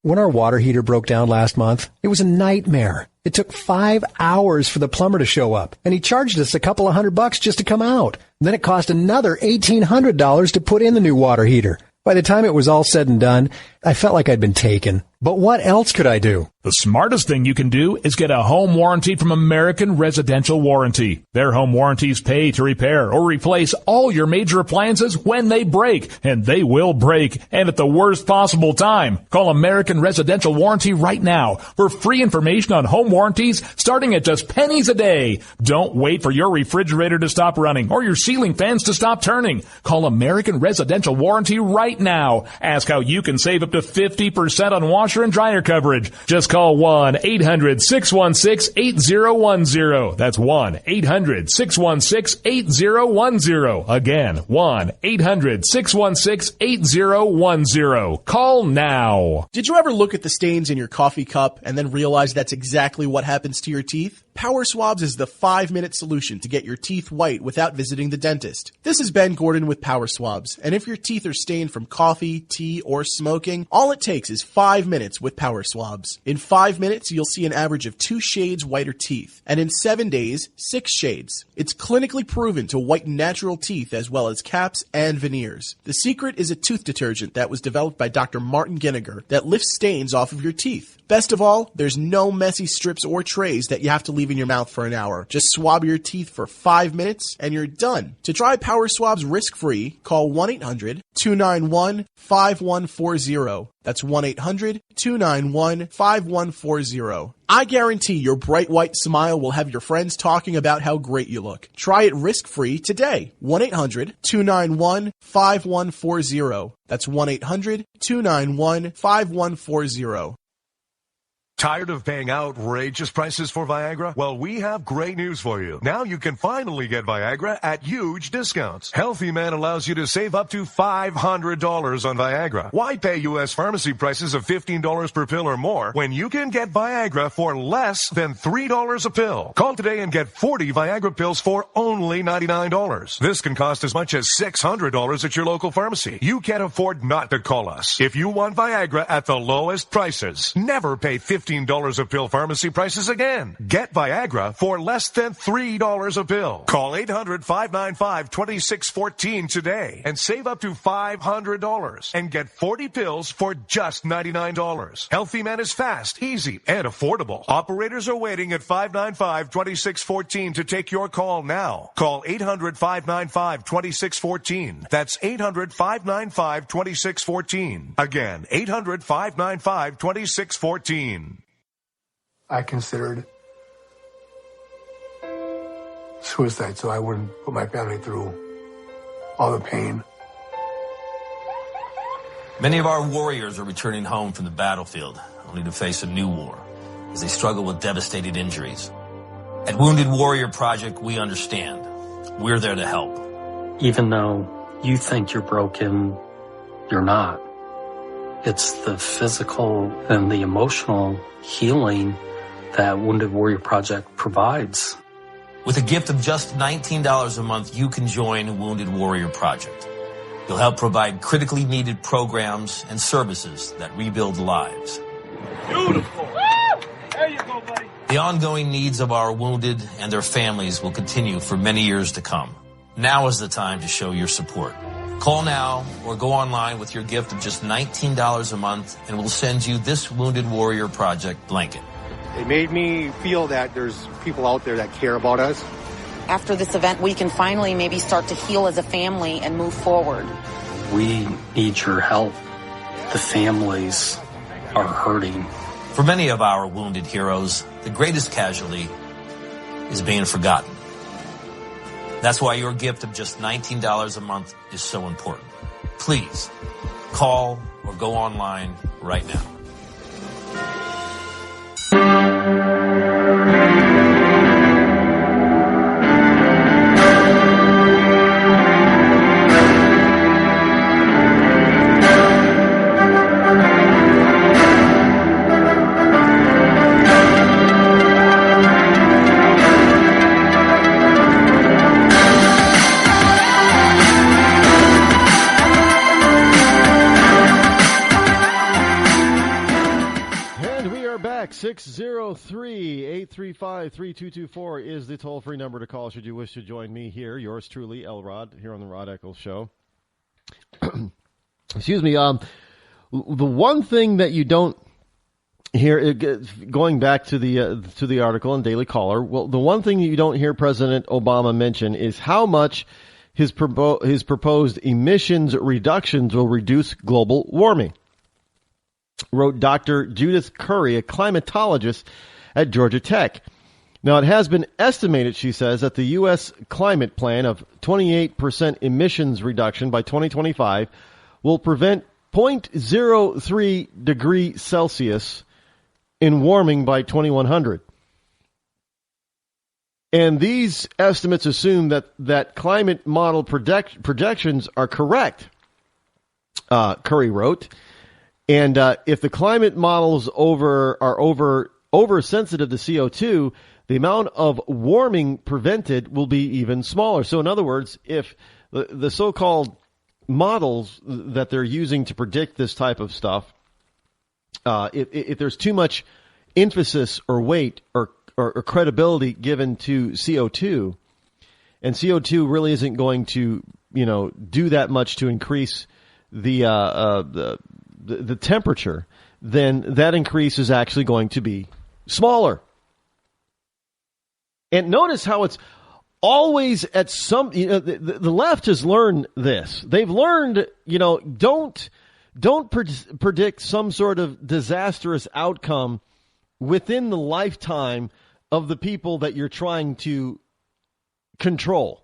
When our water heater broke down last month, it was a nightmare. It took 5 hours for the plumber to show up, and he charged us a couple of $100 just to come out. And then it cost another $1,800 to put in the new water heater. By the time it was all said and done, I felt like I'd been taken. But what else could I do? The smartest thing you can do is get a home warranty from American Residential Warranty. Their home warranties pay to repair or replace all your major appliances when they break, and they will break, and at the worst possible time. Call American Residential Warranty right now for free information on home warranties starting at just pennies a day. Don't wait for your refrigerator to stop running or your ceiling fans to stop turning. Call American Residential Warranty right now. Ask how you can save up to 50% on washer and dryer coverage. Just call 1-800-616-8010. That's 1-800-616-8010. Again, 1-800-616-8010. Call now. Did you ever look at the stains in your coffee cup and then realize that's exactly what happens to your teeth? Power Swabs is the 5-minute solution to get your teeth white without visiting the dentist. This is Ben Gordon with Power Swabs, and if your teeth are stained from coffee, tea, or smoking, all it takes is 5 minutes with Power Swabs. In 5 minutes, you'll see an average of 2 shades whiter teeth, and in 7 days, 6 shades. It's clinically proven to whiten natural teeth as well as caps and veneers. The secret is a tooth detergent that was developed by Dr. Martin Ginniger that lifts stains off of your teeth. Best of all, there's no messy strips or trays that you have to leave in your mouth for an hour. Just swab your teeth for 5 minutes and you're done. To try Power Swabs risk-free, call 1-800-291-5140. That's 1-800-291-5140. I guarantee your bright white smile will have your friends talking about how great you look. Try it risk-free today. 1-800-291-5140. That's 1-800-291-5140. Tired of paying outrageous prices for Viagra? Well, we have great news for you. Now you can finally get Viagra at huge discounts. Healthy Man allows you to save up to $500 on Viagra. Why pay U.S. pharmacy prices of $15 per pill or more when you can get Viagra for less than $3 a pill? Call today and get 40 Viagra pills for only $99. This can cost as much as $600 at your local pharmacy. You can't afford not to call us. If you want Viagra at the lowest prices, never pay $15 a pill pharmacy prices again. Get Viagra for less than $3 a pill. Call 800-595-2614 today and save up to $500 and get 40 pills for just $99. Healthy Man is fast, easy, and affordable. Operators are waiting at 595-2614 to take your call now. Call 800-595-2614. That's 800-595-2614. Again, 800-595-2614. I considered suicide so I wouldn't put my family through all the pain. Many of our warriors are returning home from the battlefield, only to face a new war as they struggle with devastating injuries. At Wounded Warrior Project, we understand. We're there to help. Even though you think you're broken, you're not. It's the physical and the emotional healing that Wounded Warrior Project provides. With a gift of just $19 a month, you can join Wounded Warrior Project. You'll help provide critically needed programs and services that rebuild lives. Beautiful. Woo! There you go, buddy. The ongoing needs of our wounded and their families will continue for many years to come. Now is the time to show your support. Call now or go online with your gift of just $19 a month and we'll send you this Wounded Warrior Project blanket. It made me feel that there's people out there that care about us. After this event, we can finally maybe start to heal as a family and move forward. We need your help. The families are hurting. For many of our wounded heroes, the greatest casualty is being forgotten. That's why your gift of just $19 a month is so important. Please call or go online right now. 603-835-3224 is the toll-free number to call should you wish to join me here. Yours truly, L. Rod, here on the Rod Eccles Show. Excuse me. The one thing that you don't hear, going back to the article in Daily Caller, well, the one thing that you don't hear President Obama mention is how much his proposed emissions reductions will reduce global warming, wrote Dr. Judith Curry, a climatologist at Georgia Tech. Now, it has been estimated, she says, that the U.S. climate plan of 28% emissions reduction by 2025 will prevent 0.03 degrees Celsius in warming by 2100. And these estimates assume that climate model projections are correct, Curry wrote. And if the climate models are oversensitive to CO2, the amount of warming prevented will be even smaller. So in other words, if the so-called models that they're using to predict this type of stuff, if there's too much emphasis or weight or credibility given to CO2, and CO2 really isn't going to, do that much to increase the temperature, then that increase is actually going to be smaller. And notice how it's always at some, the left has learned this. They've learned, don't predict some sort of disastrous outcome within the lifetime of the people that you're trying to control.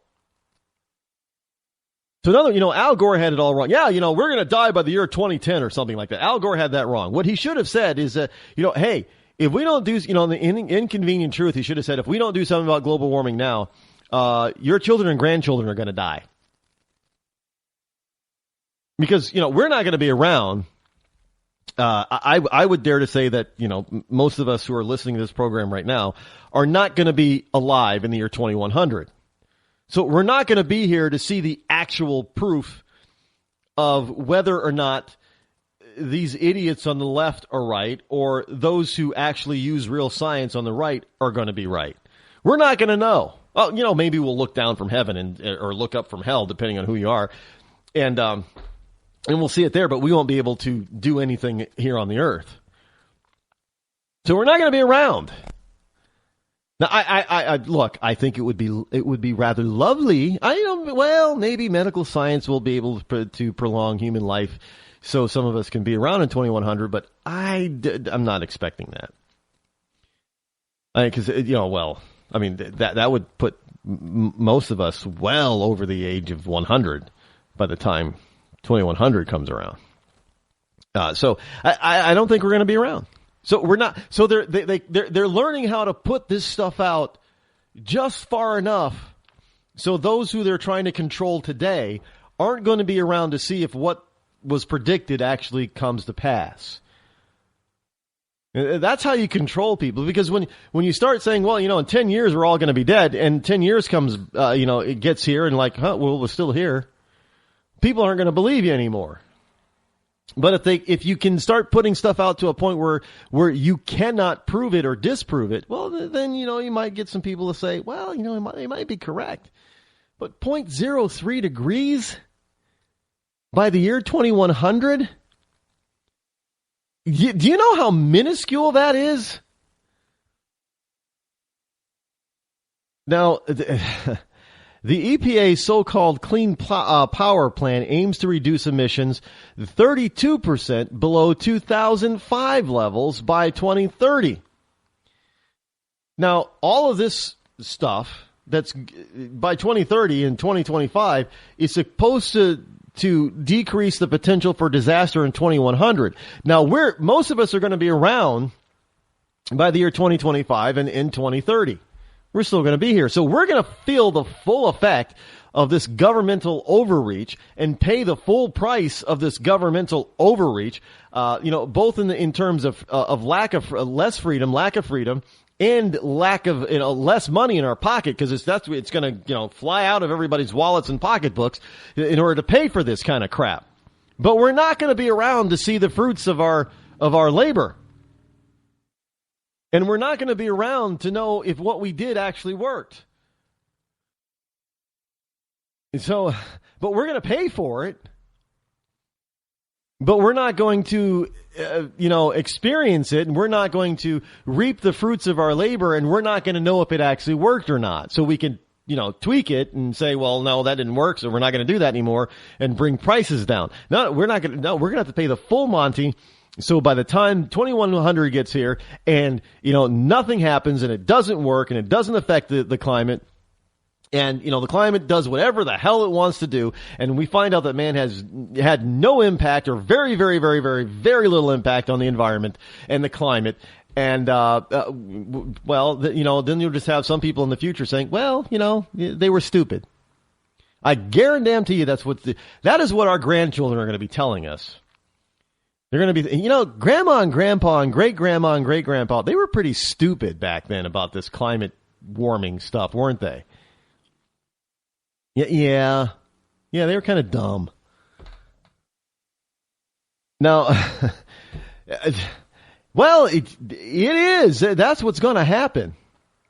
So Al Gore had it all wrong. Yeah, we're going to die by the year 2010 or something like that. Al Gore had that wrong. What he should have said is that, hey, if we don't do, the inconvenient truth, he should have said, if we don't do something about global warming now, your children and grandchildren are going to die. Because, we're not going to be around. I would dare to say that, most of us who are listening to this program right now are not going to be alive in the year 2100. So we're not going to be here to see the actual proof of whether or not these idiots on the left are right or those who actually use real science on the right are going to be right. We're not going to know. Well, maybe we'll look down from heaven or look up from hell, depending on who you are. And we'll see it there, but we won't be able to do anything here on the earth. So we're not going to be around. Now, I look, I think it would be rather lovely. Maybe medical science will be able to prolong human life so some of us can be around in 2100, but I'm not expecting that. Because, that would put most of us well over the age of 100 by the time 2100 comes around. So I don't think we're going to be around. So we're not. So they're learning how to put this stuff out just far enough so those who they're trying to control today aren't going to be around to see if what was predicted actually comes to pass. That's how you control people. Because when you start saying, well, in 10 years we're all going to be dead, and 10 years comes, it gets here and we're still here. People aren't going to believe you anymore. But if you can start putting stuff out to a point where you cannot prove it or disprove it, well, then, you might get some people to say, well, it might be correct. But 0.03 degrees by the year 2100? Do you know how minuscule that is? Now, the EPA's so-called Clean Power Plan aims to reduce emissions 32% below 2005 levels by 2030. Now, all of this stuff that's by 2030 and 2025 is supposed to decrease the potential for disaster in 2100. Now, most of us are going to be around by the year 2025 and in 2030. We're still going to be here. So we're going to feel the full effect of this governmental overreach and pay the full price of this governmental overreach, both in terms of lack of freedom, and lack of less money in our pocket, because it's going to fly out of everybody's wallets and pocketbooks in order to pay for this kind of crap. But we're not going to be around to see the fruits of our labor. And we're not going to be around to know if what we did actually worked. So, but we're going to pay for it. But we're not going to, experience it, and we're not going to reap the fruits of our labor, and we're not going to know if it actually worked or not. So we can, tweak it and say, well, no, that didn't work, so we're not going to do that anymore, and bring prices down. No, we're not going to. No, we're going to have to pay the full Monty. So by the time 2100 gets here, and nothing happens, and it doesn't work, and it doesn't affect the climate. And, the climate does whatever the hell it wants to do. And we find out that man has had no impact, or very, very, very, very, very little impact on the environment and the climate. And, then you'll just have some people in the future saying, well, they were stupid. I guarantee you that is what our grandchildren are going to be telling us. They're going to be, grandma and grandpa and great-grandma and great-grandpa, they were pretty stupid back then about this climate warming stuff, weren't they? Yeah, they were kind of dumb. Now, well, it is. That's what's going to happen.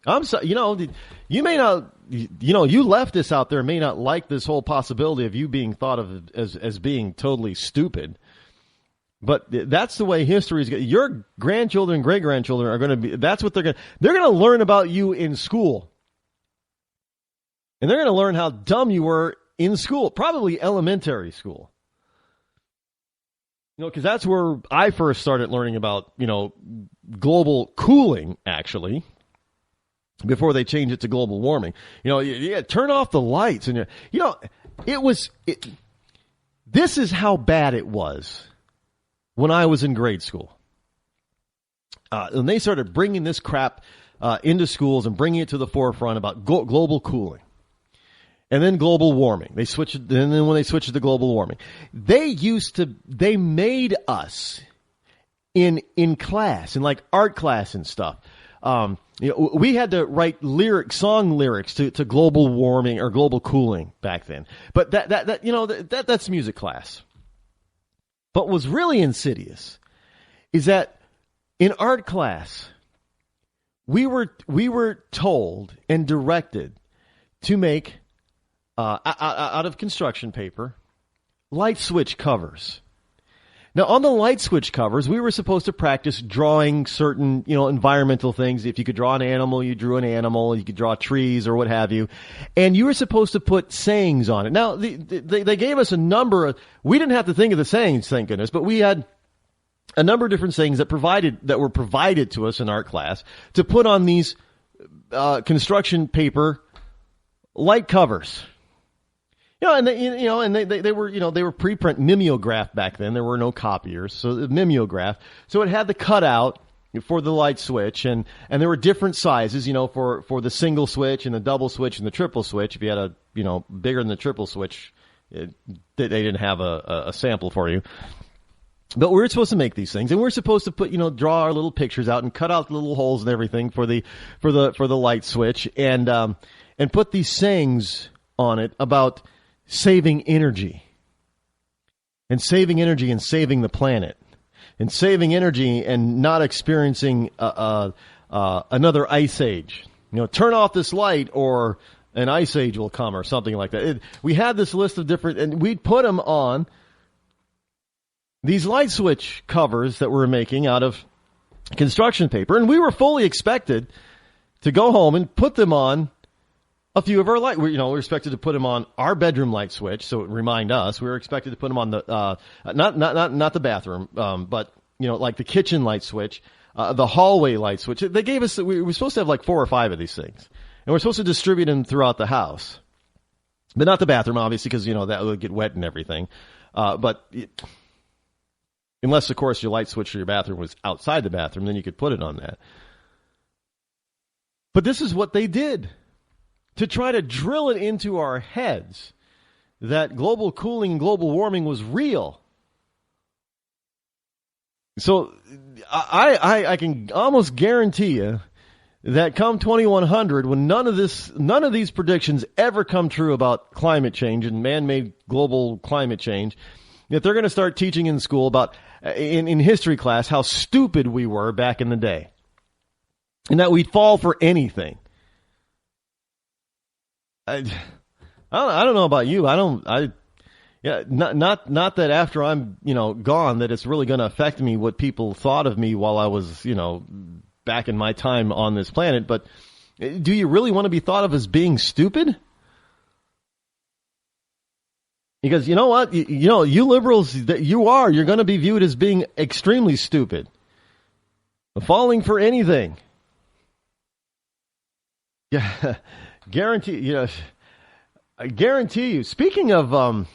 I'm sorry, you may not, you leftists out there may not like this whole possibility of you being thought of as being totally stupid. But that's the way history is going. Your grandchildren, great-grandchildren are going to be, that's what they're going to learn about you in school. And they're going to learn how dumb you were in school, probably elementary school. Because that's where I first started learning about, global cooling, actually, before they changed it to global warming. Turn off the lights. And, this is how bad it was when I was in grade school. And they started bringing this crap into schools and bringing it to the forefront about global cooling. And then global warming. They switched, and then when they switched to global warming, they made us in class, in like art class and stuff. We had to write song lyrics to global warming or global cooling back then. But that's music class. But what's really insidious is that in art class, we were told and directed to make out of construction paper, light switch covers. Now, on the light switch covers, we were supposed to practice drawing certain, environmental things. If you could draw an animal, you drew an animal. You could draw trees or what have you. And you were supposed to put sayings on it. Now, they gave us a number of, we didn't have to think of the sayings, thank goodness, but we had a number of different sayings that were provided to us in art class to put on these construction paper light covers. And they were preprint mimeograph back then. There were no copiers, so mimeograph. So it had the cutout for the light switch, and there were different sizes, for the single switch and the double switch and the triple switch. If you had a, bigger than the triple switch, they didn't have a sample for you. But we were supposed to make these things, and we were supposed to put, draw our little pictures out and cut out the little holes and everything for the light switch, and put these sayings on it about saving energy and saving the planet and saving energy and not experiencing another ice age. Turn off this light or an ice age will come or something like that. We had this list of different, and we'd put them on these light switch covers that we're making out of construction paper, and we were fully expected to go home and put them on a few of our light. We're expected to put them on our bedroom light switch, so it would remind us. We were expected to put them on the not the bathroom, but like the kitchen light switch, the hallway light switch. They gave us. We were supposed to have like 4 or 5 of these things, and we're supposed to distribute them throughout the house, but not the bathroom, obviously, because that would get wet and everything. Unless, of course, your light switch for your bathroom was outside the bathroom, then you could put it on that. But this is what they did to try to drill it into our heads that global cooling and global warming was real. So I can almost guarantee you that come 2100, when none of these predictions ever come true about climate change and man-made global climate change, that they're going to start teaching in school about in history class how stupid we were back in the day. and that we'd fall for anything. I don't know about you. Not that after I'm, gone, that it's really going to affect me what people thought of me while I was, back in my time on this planet. But do you really want to be thought of as being stupid? Because you know what? You liberals, you're going to be viewed as being extremely stupid. Falling for anything. Yeah, I guarantee you. Speaking of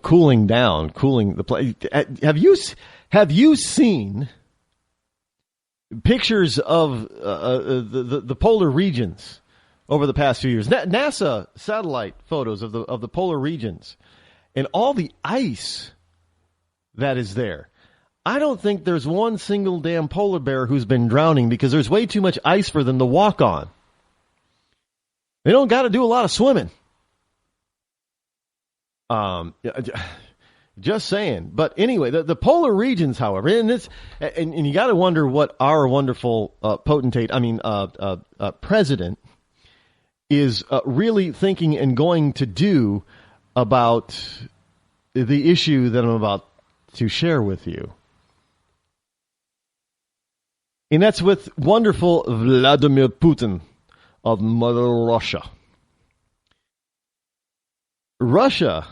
cooling down, cooling the place. Have you seen pictures of the polar regions over the past few years? NASA satellite photos of the polar regions and all the ice that is there. I don't think there's one single damn polar bear who's been drowning because there's way too much ice for them to walk on. They don't got to do a lot of swimming. Just saying. But anyway, the polar regions, however, and you got to wonder what our wonderful president is really thinking and going to do about the issue that I'm about to share with you. And that's with wonderful Vladimir Putin of Mother Russia. Russia.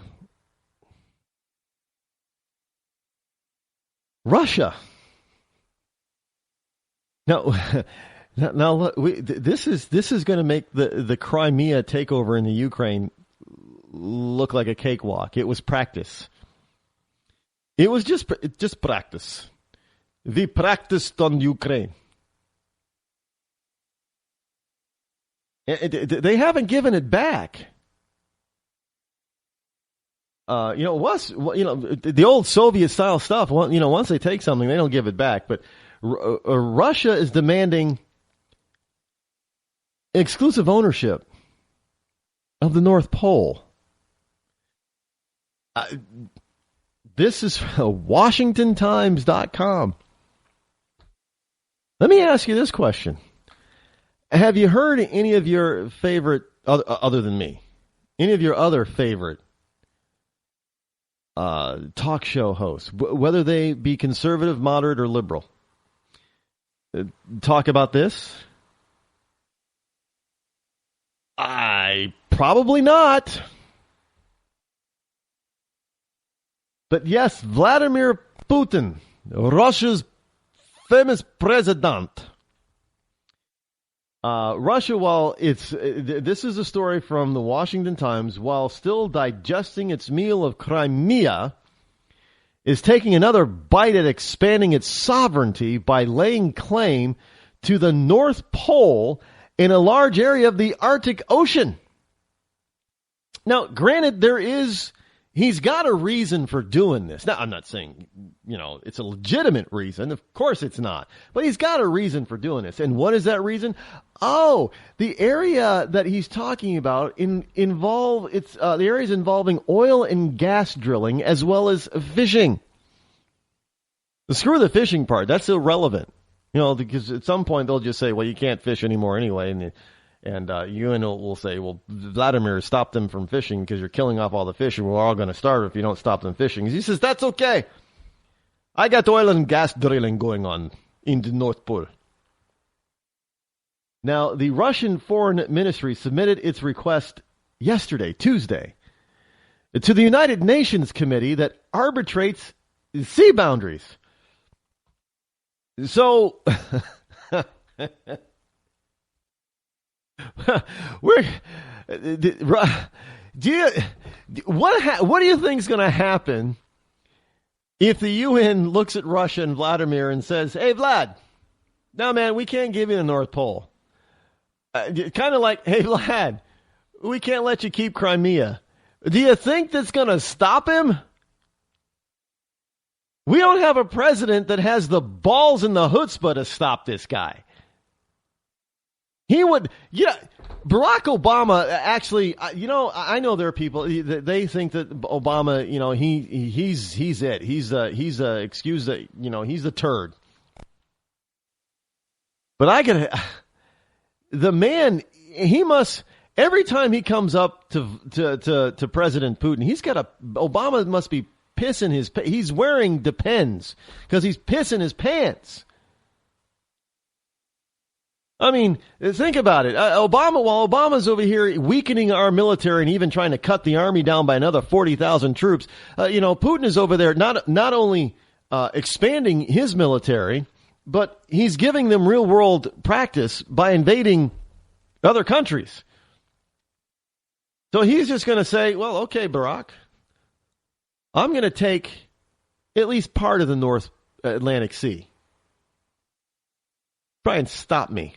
Now, look, this is going to make the Crimea takeover in the Ukraine look like a cakewalk. It was practice. It was just practice. We practiced on Ukraine. They haven't given it back. The old Soviet style stuff. Once they take something, they don't give it back. But Russia is demanding exclusive ownership of the North Pole. This is WashingtonTimes.com. Let me ask you this question. Have you heard any of your favorite, other than me, any of your other favorite talk show hosts, whether they be conservative, moderate, or liberal, talk about this? Probably not. But yes, Vladimir Putin, Russia's famous president. Russia, this is a story from the Washington Times, while still digesting its meal of Crimea, is taking another bite at expanding its sovereignty by laying claim to the North Pole in a large area of the Arctic Ocean. Now, granted, he's got a reason for doing this. Now, I'm not saying, it's a legitimate reason. Of course it's not. But he's got a reason for doing this. And what is that reason? Oh, the area that he's talking about the areas involving oil and gas drilling as well as fishing. Screw the fishing part. That's irrelevant. Because at some point they'll just say, well, you can't fish anymore anyway. And UN will say, well, Vladimir, stop them from fishing because you're killing off all the fish and we're all going to starve if you don't stop them fishing. He says, that's okay. I got oil and gas drilling going on in the North Pole. Now, the Russian Foreign Ministry submitted its request yesterday, Tuesday, to the United Nations Committee that arbitrates sea boundaries. So... what do you think is going to happen if the UN looks at Russia and Vladimir and says, hey, Vlad, no, man, we can't give you the North Pole. Kind of like, hey, Vlad, we can't let you keep Crimea. Do you think that's going to stop him? We don't have a president that has the balls and the chutzpah to stop this guy. He would, Barack Obama actually, I know there are people, they think that Obama, he's it. He's the turd. But the man, he must, every time he comes up to President Putin, Obama must be pissing he's wearing Depends because he's pissing his pants. I mean, think about it. While Obama's over here weakening our military and even trying to cut the army down by another 40,000 troops, Putin is over there not only expanding his military, but he's giving them real world practice by invading other countries. So he's just going to say, well, okay, Barack, I'm going to take at least part of the North Atlantic Sea. Try and stop me.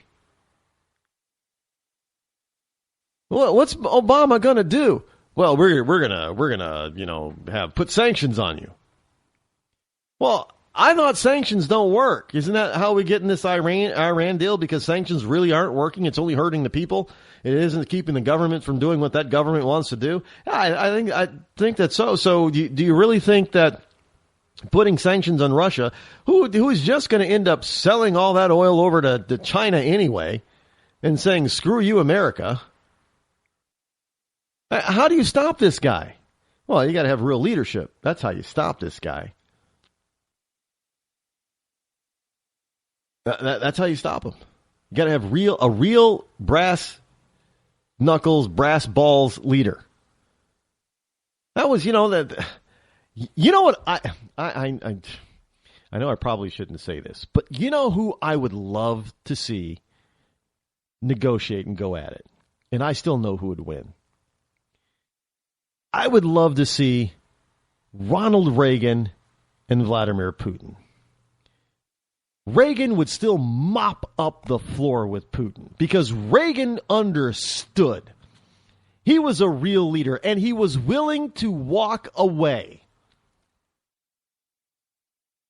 Well, what's Obama going to do? Well, we're gonna put sanctions on you. Well, I thought sanctions don't work. Isn't that how we get in this Iran deal? Because sanctions really aren't working. It's only hurting the people. It isn't keeping the government from doing what that government wants to do. I think that's so. So do you really think that putting sanctions on Russia, who is just going to end up selling all that oil over to China anyway, and saying, screw you, America? How do you stop this guy? Well, you got to have real leadership. That's how you stop this guy. That's how you stop him. You got to have a real brass knuckles, brass balls leader. That was, what I know I probably shouldn't say this, but you know who I would love to see negotiate and go at it, and I still know who would win. I would love to see Ronald Reagan and Vladimir Putin. Reagan would still mop up the floor with Putin because Reagan understood. He was a real leader, and he was willing to walk away.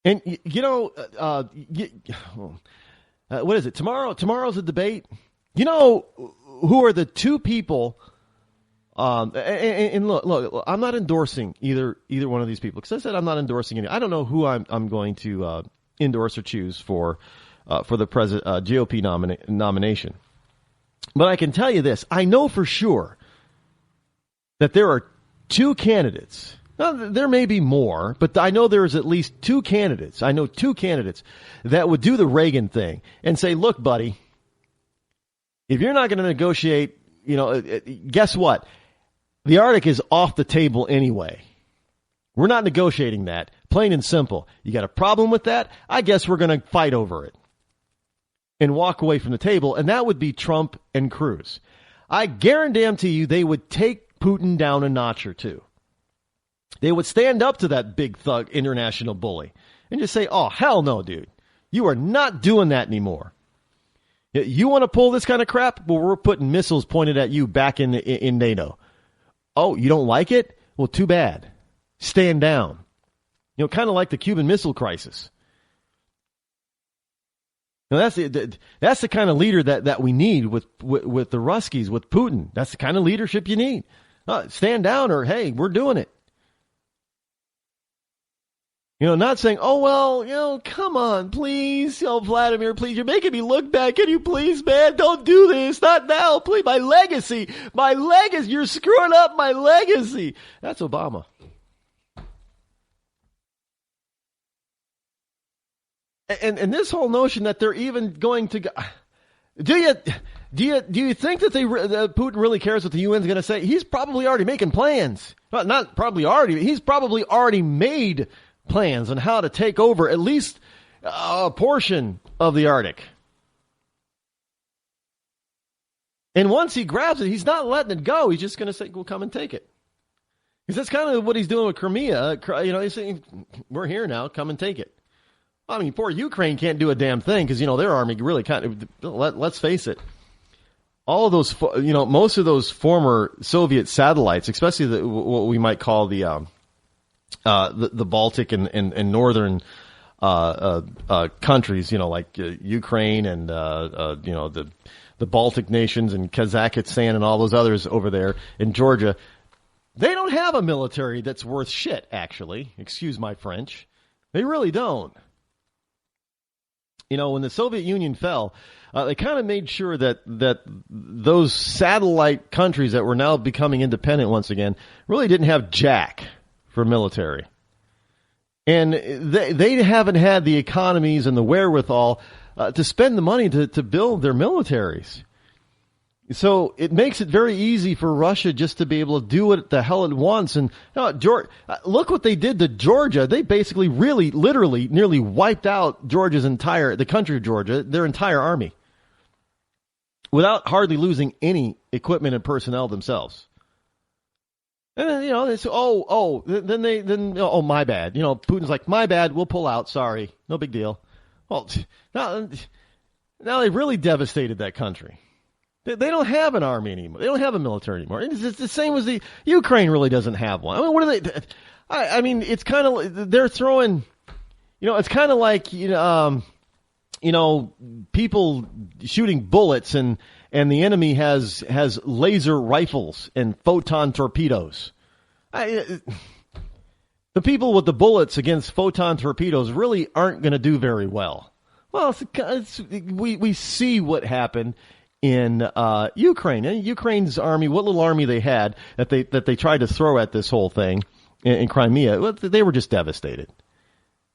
And, what is it? Tomorrow's a debate. You know who are the two people... And look, I'm not endorsing either one of these people because I said I'm not endorsing any. I don't know who I'm going to endorse or choose for the GOP nomination, but I can tell you this: I know for sure that there are two candidates. Now, there may be more, but I know there's at least two candidates. I know two candidates that would do the Reagan thing and say, "Look, buddy, if you're not going to negotiate, guess what? The Arctic is off the table anyway. We're not negotiating that. Plain and simple. You got a problem with that? I guess we're going to fight over it and walk away from the table." And that would be Trump and Cruz. I guarantee you they would take Putin down a notch or two. They would stand up to that big thug international bully and just say, oh, hell no, dude. You are not doing that anymore. You want to pull this kind of crap? Well, we're putting missiles pointed at you back in NATO. Oh, you don't like it? Well, too bad. Stand down. Kind of like the Cuban Missile Crisis. Now, that's the kind of leader that we need with the Ruskies, with Putin. That's the kind of leadership you need. Stand down or, hey, we're doing it. Not saying, oh, well, come on, please. Vladimir, please. You're making me look bad. Can you please, man? Don't do this. Not now. Please. My legacy. You're screwing up my legacy. That's Obama. And this whole notion that they're even going to go, do you think that Putin really cares what the UN's going to say? He's probably already making plans. Not probably already. He's probably already made plans on how to take over at least a portion of the Arctic. And once he grabs it, he's not letting it go. He's just going to say, well, come and take it. Because that's kind of what he's doing with Crimea. He's saying, we're here now, come and take it. I mean, poor Ukraine can't do a damn thing because, their army really let's face it. All of those, most of those former Soviet satellites, especially what we might call the Baltic and northern countries, like Ukraine and the Baltic nations and Kazakhstan and all those others over there in Georgia, they don't have a military that's worth shit. Actually, excuse my French, they really don't. when the Soviet Union fell, they kind of made sure that those satellite countries that were now becoming independent once again really didn't have jack for military. And they haven't had the economies and the wherewithal to spend the money to build their militaries. So it makes it very easy for Russia just to be able to do what the hell it wants. And look what they did to Georgia. They basically really, literally, nearly wiped out the country of Georgia, their entire army, without hardly losing any equipment and personnel themselves. And then, they say, oh, my bad. Putin's like, my bad, we'll pull out, sorry, no big deal. Well, now they really devastated that country. They don't have an army anymore. They don't have a military anymore. It's the same as the Ukraine really doesn't have one. I mean, what are they? I mean, it's kind of they're throwing. It's kind of like people shooting bullets, and the enemy has laser rifles and photon torpedoes. The people with the bullets against photon torpedoes really aren't going to do very well. Well, we see what happened in Ukraine. And Ukraine's army, what little army they had that they tried to throw at this whole thing in Crimea, they were just devastated.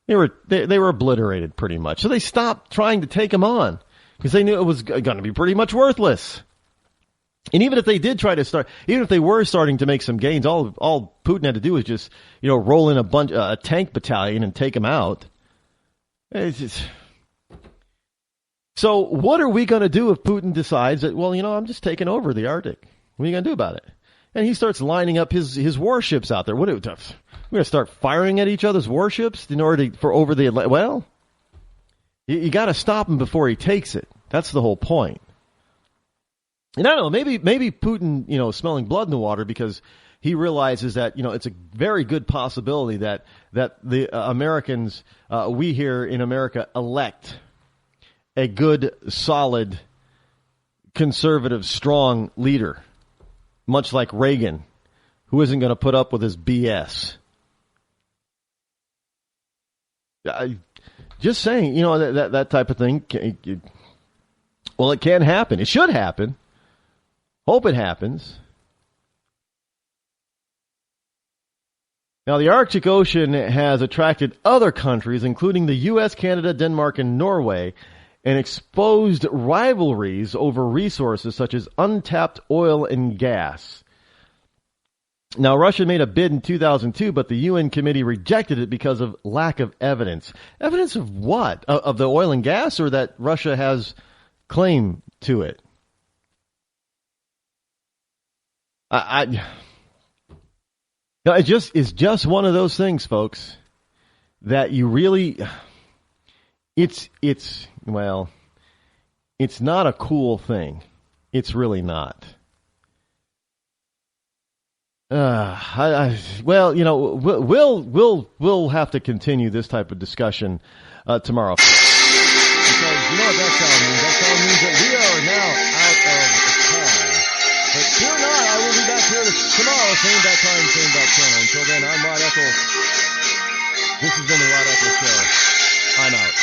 They were obliterated pretty much. So they stopped trying to take them on because they knew it was going to be pretty much worthless. And even if they did try to start, even if they were starting to make some gains, all Putin had to do was just roll in a tank battalion and take them out. It's just. So what are we going to do if Putin decides that, well, I'm just taking over the Arctic? What are you going to do about it? And he starts lining up his warships out there. We're going to start firing at each other's warships in order for over the Atlantic. Well, you got to stop him before he takes it. That's the whole point. And I don't know, maybe Putin, smelling blood in the water because he realizes that, it's a very good possibility that the Americans, we here in America, elect a good, solid, conservative, strong leader, much like Reagan, who isn't going to put up with his BS. Just saying, that type of thing. Well, it can happen. It should happen. Hope it happens. Now, the Arctic Ocean has attracted other countries, including the U.S., Canada, Denmark, and Norway, and exposed rivalries over resources such as untapped oil and gas. Now, Russia made a bid in 2002, but the UN committee rejected it because of lack of evidence. Evidence of what? Of the oil and gas, or that Russia has claim to it? It's just one of those things, folks, that you really, it's not a cool thing. It's really not. We'll have to continue this type of discussion tomorrow. Because you know what that sound means? That sound means that we are now out of time. But fear not, I will be back here tomorrow, same bat time, same bat channel. Until then, I'm Rod Eccles. This has been the Rod Eccles Show. I'm out.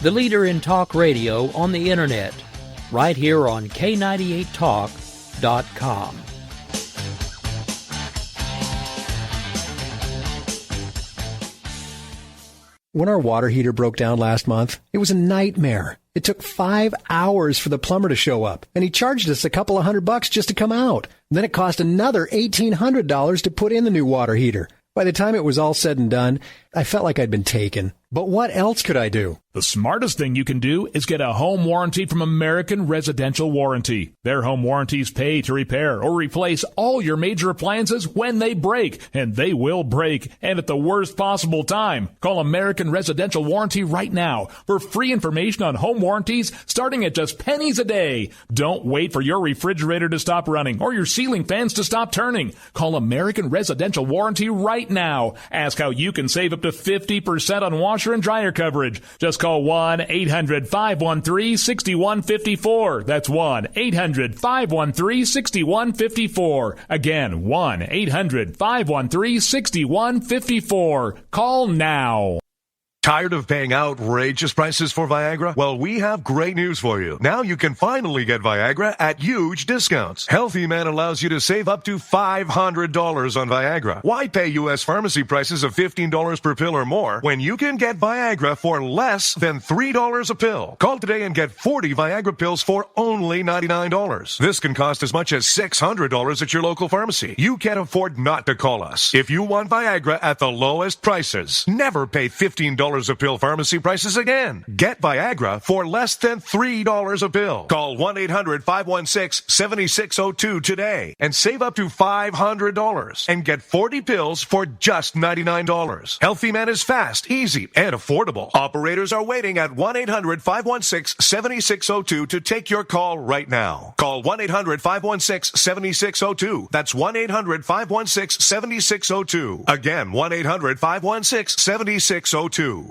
the leader in talk radio on the internet, right here on K98Talk.com. When our water heater broke down last month, it was a nightmare. It took 5 hours for the plumber to show up, and he charged us a couple of $100 just to come out. And then it cost another $1,800 to put in the new water heater. By the time it was all said and done, I felt like I'd been taken. But what else could I do? The smartest thing you can do is get a home warranty from American Residential Warranty. Their home warranties pay to repair or replace all your major appliances when they break, and they will break, and at the worst possible time. Call American Residential Warranty right now for free information on home warranties starting at just pennies a day. Don't wait for your refrigerator to stop running or your ceiling fans to stop turning. Call American Residential Warranty right now. Ask how you can save up to 50% on washer and dryer coverage. Just call 1-800-513-6154. That's 1-800-513-6154. Again, 1-800-513-6154. Call now. Tired of paying outrageous prices for Viagra? Well, we have great news for you. Now you can finally get Viagra at huge discounts. Healthy Man allows you to save up to $500 on Viagra. Why pay U.S. pharmacy prices of $15 per pill or more when you can get Viagra for less than $3 a pill? Call today and get 40 Viagra pills for only $99. This can cost as much as $600 at your local pharmacy. You can't afford not to call us. If you want Viagra at the lowest prices, never pay $15 a pill pharmacy prices again. Get Viagra for less than $3 a pill. Call 1-800-516-7602 today and save up to $500 and get 40 pills for just $99. Healthy Man is fast, easy, and affordable. Operators are waiting at 1-800-516-7602 to take your call right now. Call 1-800-516-7602. That's 1-800-516-7602. Again, 1-800-516-7602.